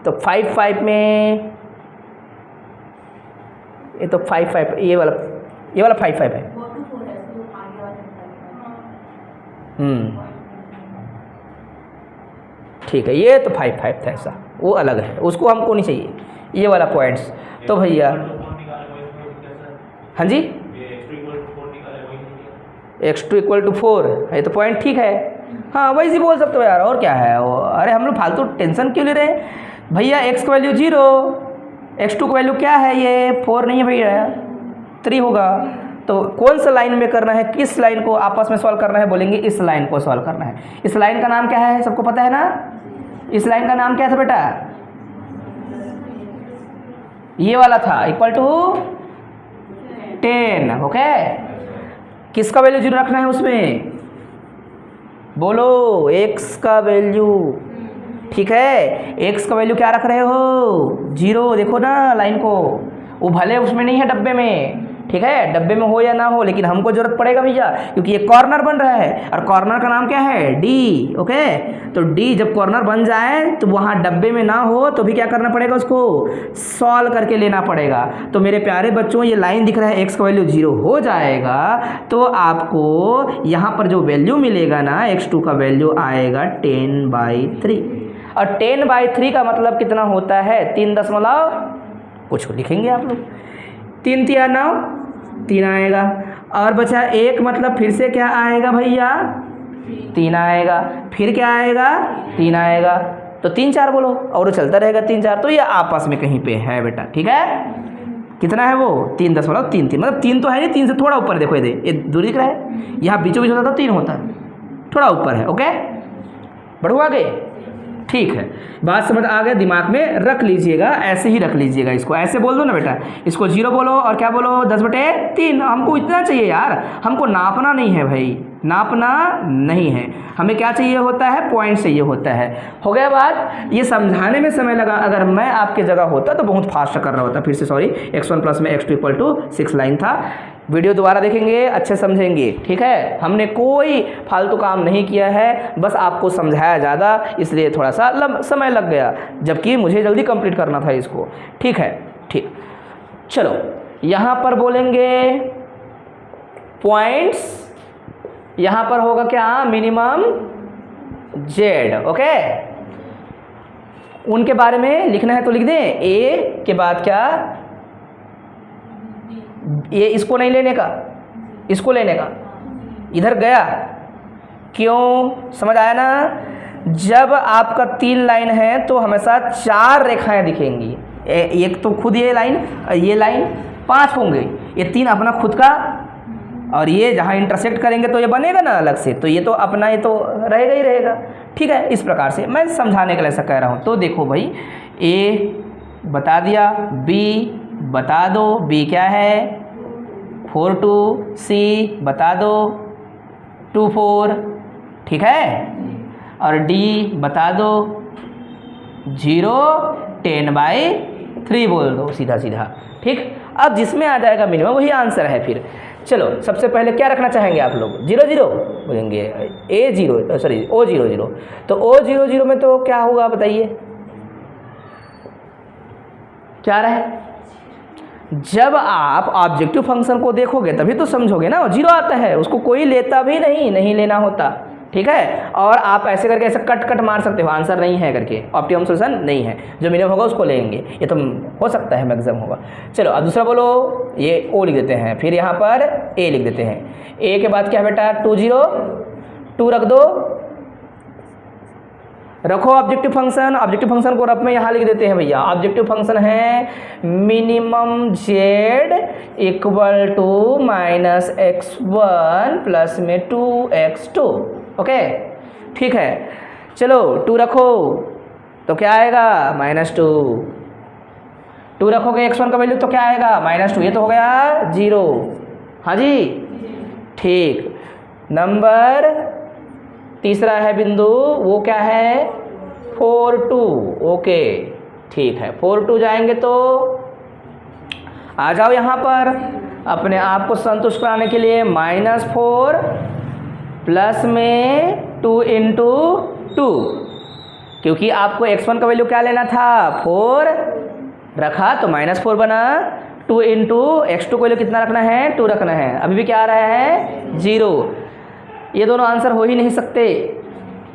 तो 5 में ये तो 5 ये वाला 5 है। ठीक है, ये तो 5 था ऐसा, वो अलग है, उसको हमको नहीं चाहिए ये वाला पॉइंट्स। तो भैया हाँ जी, x2 = 4 ये तो पॉइंट ठीक है, हाँ वैसे ही बोल सकते हो यार, और क्या है वो। अरे हम लोग फालतू टेंशन क्यों ले रहे हैं भैया। x का वैल्यू 0, x2 का वैल्यू क्या है, ये 4 नहीं है भैया, 3 होगा। तो कौन सा लाइन में करना है, किस लाइन को आपस में सॉल्व करना है, बोलेंगे इस लाइन को सॉल्व करना है। इस लाइन का नाम क्या है, सबको पता है ना? इस लाइन का नाम क्या था बेटा? ये वाला था, = 10। ओके, किसका वैल्यू 0 रखना है उसमें, बोलो x का वैल्यू। ठीक है, x का वैल्यू क्या रख रहे हो, 0। देखो ना लाइन को, वो भले उसमें नहीं है डब्बे में, ठीक है, डब्बे में हो या ना हो, लेकिन हमको जरूरत पड़ेगा भैया, क्योंकि ये कॉर्नर बन रहा है और कॉर्नर का नाम क्या है, D। ओके, तो D जब कॉर्नर बन जाए तो वहाँ डब्बे में ना हो तो भी क्या करना पड़ेगा, उसको सॉल्व करके लेना पड़ेगा। तो मेरे प्यारे बच्चों, ये लाइन दिख रहा है, x का वैल्यू 0 हो जाएगा, तो आपको यहाँ पर जो वैल्यू मिलेगा ना, x2 का वैल्यू आएगा 10/3। और 10/3 का मतलब कितना होता है, 3 दशमलव कुछ लिखेंगे आप लोग, 3 × 9 3 आएगा। और बचा 1, मतलब फिर से क्या आएगा भैया, 3 आएगा। फिर क्या आएगा, 3 आएगा। तो 3 4 बोलो, और चलता रहेगा 3 4। तो ये आपस में कहीं पे है बेटा, ठीक है। कितना है वो, 3.33, मतलब 3 तो है नहीं, 3 से थोड़ा ऊपर। देखो ये दूरी दिख रहा है, यहाँ बीचों बीच होता तो 3 होता, थोड़ा ऊपर है। ओके, बढ़ो आगे। ठीक है, बात समझ आ गया, दिमाग में रख लीजिएगा, ऐसे ही रख लीजिएगा। इसको ऐसे बोल दो ना बेटा, इसको 0 बोलो और क्या बोलो, 10/3। हमको इतना चाहिए यार, हमको नापना नहीं है भाई, नापना नहीं है, हमें क्या चाहिए होता है, पॉइंट चाहिए होता है। हो गया बात। ये समझाने में समय लगा, अगर मैं आपके जगह होता तो बहुत फास्ट कर रहा होता। फिर से सॉरी, x1 + में x2 = 6 लाइन था। वीडियो दोबारा देखेंगे, अच्छे समझेंगे, ठीक है। हमने कोई फालतू काम नहीं किया है, बस आपको समझाया ज़्यादा, इसलिए थोड़ा सा समय लग गया, जबकि मुझे जल्दी कंप्लीट करना था इसको। ठीक है, ठीक, चलो यहाँ पर बोलेंगे पॉइंट्स, यहाँ पर होगा क्या, मिनिमम z। ओके, उनके बारे में लिखना है तो लिख दें, a के बाद क्या, ये इसको नहीं लेने का, इसको लेने का, इधर गया, क्यों, समझ आया ना। जब आपका 3 लाइन है तो हमेशा 4 रेखाएं दिखेंगी। एक तो खुद ये लाइन 5 होंगे, ये 3 अपना खुद का, और ये जहाँ इंटरसेक्ट करेंगे तो ये बनेगा ना अलग से, तो ये तो अपना, ये तो रहेगा ही रहेगा। ठीक है, इस प्रकार से मैं समझाने के लिए ऐसा कह रहा हूँ। तो देखो भाई, A बता दिया, B बता दो, B क्या है 4 2, C बता दो 2 4, ठीक है, और D बता दो 0 10/3 बोल दो, सीधा सीधा। ठीक, अब जिसमें आ जाएगा मिनिमम वही आंसर है। फिर चलो, सबसे पहले क्या रखना चाहेंगे आप लोग, 0 0 बोलेंगे, O 0 0। तो O 0 0 में तो क्या होगा बताइए, क्या रहे, जब आप ऑब्जेक्टिव फंक्शन को देखोगे तभी तो समझोगे ना, 0 आता है, उसको कोई लेता भी नहीं लेना होता। ठीक है, और आप ऐसे करके ऐसे कट मार सकते हो, आंसर नहीं है करके, ऑप्टिमम सॉल्यूशन नहीं है, जो मिनिमम होगा उसको लेंगे, ये तो हो सकता है मैक्सिमम होगा। चलो अब दूसरा बोलो, ये O लिख देते हैं, फिर यहाँ पर A लिख देते हैं। A के बाद क्या बेटा, 2 0 2 रख दो, रखो ऑब्जेक्टिव फंक्शन को रफ में यहाँ लिख देते हैं भैया। ऑब्जेक्टिव फंक्शन है मिनिमम z = -x1 प्लस में 2x2। ओके, ठीक है, चलो 2 रखो तो क्या आएगा, -2। 2 रखोगे x1 का वैल्यू तो क्या आएगा, -2, ये तो हो गया 0। हाँ जी, ठीक। नंबर तीसरा है बिंदु, वो क्या है 4 2। ओके ठीक है, 4 2 जाएंगे तो आ जाओ यहाँ पर अपने आप को संतुष्ट कराने के लिए -4 प्लस में 2 इंटू 2, क्योंकि आपको x1 का वैल्यू क्या लेना था 4 रखा तो -4 बना, 2 इंटू x2 का वैल्यू कितना रखना है 2 रखना है, अभी भी क्या आ रहा है 0। ये दोनों आंसर हो ही नहीं सकते,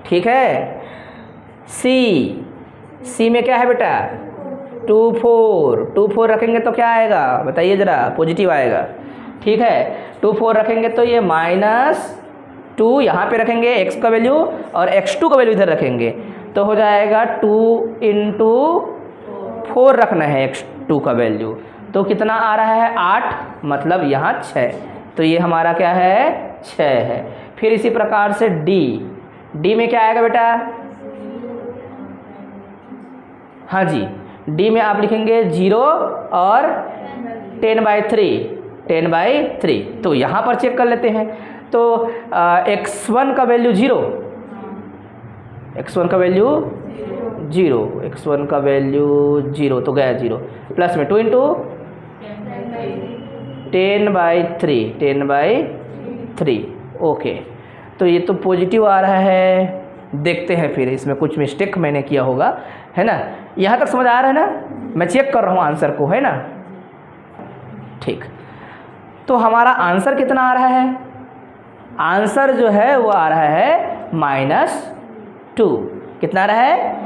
ठीक है। सी में क्या है बेटा 2 4 रखेंगे तो क्या आएगा बताइए ज़रा, पॉजिटिव आएगा, ठीक है। 2 4 रखेंगे तो ये -2 यहाँ पे रखेंगे x का वैल्यू और x2 का वैल्यू इधर रखेंगे तो हो जाएगा 2 इंटू 4 रखना है x2 का वैल्यू, तो कितना आ रहा है 8, मतलब यहाँ 6, तो ये हमारा क्या है 6 है। फिर इसी प्रकार से डी में क्या आएगा बेटा, हाँ जी डी में आप लिखेंगे 0 और 10/3, तो यहाँ पर चेक कर लेते हैं। तो x1 का वैल्यू 0, x1 का वैल्यू 0 तो गया 0, प्लस में 2 इंटू 10/3, ओके। तो ये तो पॉजिटिव आ रहा है, देखते हैं फिर इसमें कुछ मिस्टेक मैंने किया होगा, है ना। यहाँ तक समझ आ रहा है ना, मैं चेक कर रहा हूँ आंसर को, है ना, ठीक। तो हमारा आंसर कितना आ रहा है, आंसर जो है वो आ रहा है -2, कितना आ रहा है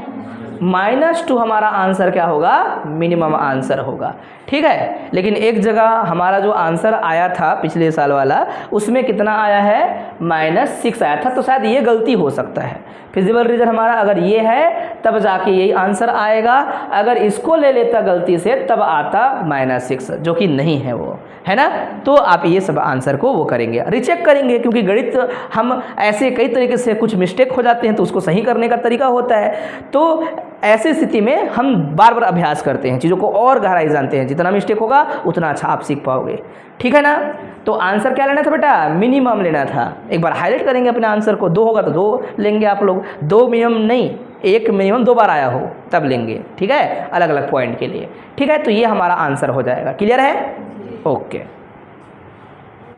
-2, हमारा आंसर क्या होगा मिनिमम आंसर होगा, ठीक है। लेकिन एक जगह हमारा जो आंसर आया था पिछले साल वाला, उसमें कितना आया है -6 आया था, तो शायद ये गलती हो सकता है। फिजिबल रीजन हमारा अगर ये है तब जाके यही आंसर आएगा, अगर इसको ले लेता गलती से तब आता -6, जो कि नहीं है वो, है ना। तो आप ये सब आंसर को वो करेंगे, रिचेक करेंगे, क्योंकि गणित हम ऐसे कई तरीके से कुछ मिस्टेक हो जाते हैं तो उसको सही करने का तरीका होता है। तो ऐसी स्थिति में हम बार बार अभ्यास करते हैं, चीज़ों को और गहराई जानते हैं, जितना मिस्टेक होगा उतना अच्छा आप सीख पाओगे, ठीक है ना। तो आंसर क्या लेना था बेटा, मिनिमम लेना था। एक बार हाईलाइट करेंगे अपने आंसर को, 2 होगा तो 2 लेंगे आप लोग, 2 मिनिमम नहीं, 1 मिनिमम 2 बार आया हो तब लेंगे, ठीक है, अलग अलग पॉइंट के लिए, ठीक है। तो ये हमारा आंसर हो जाएगा, क्लियर है, ओके।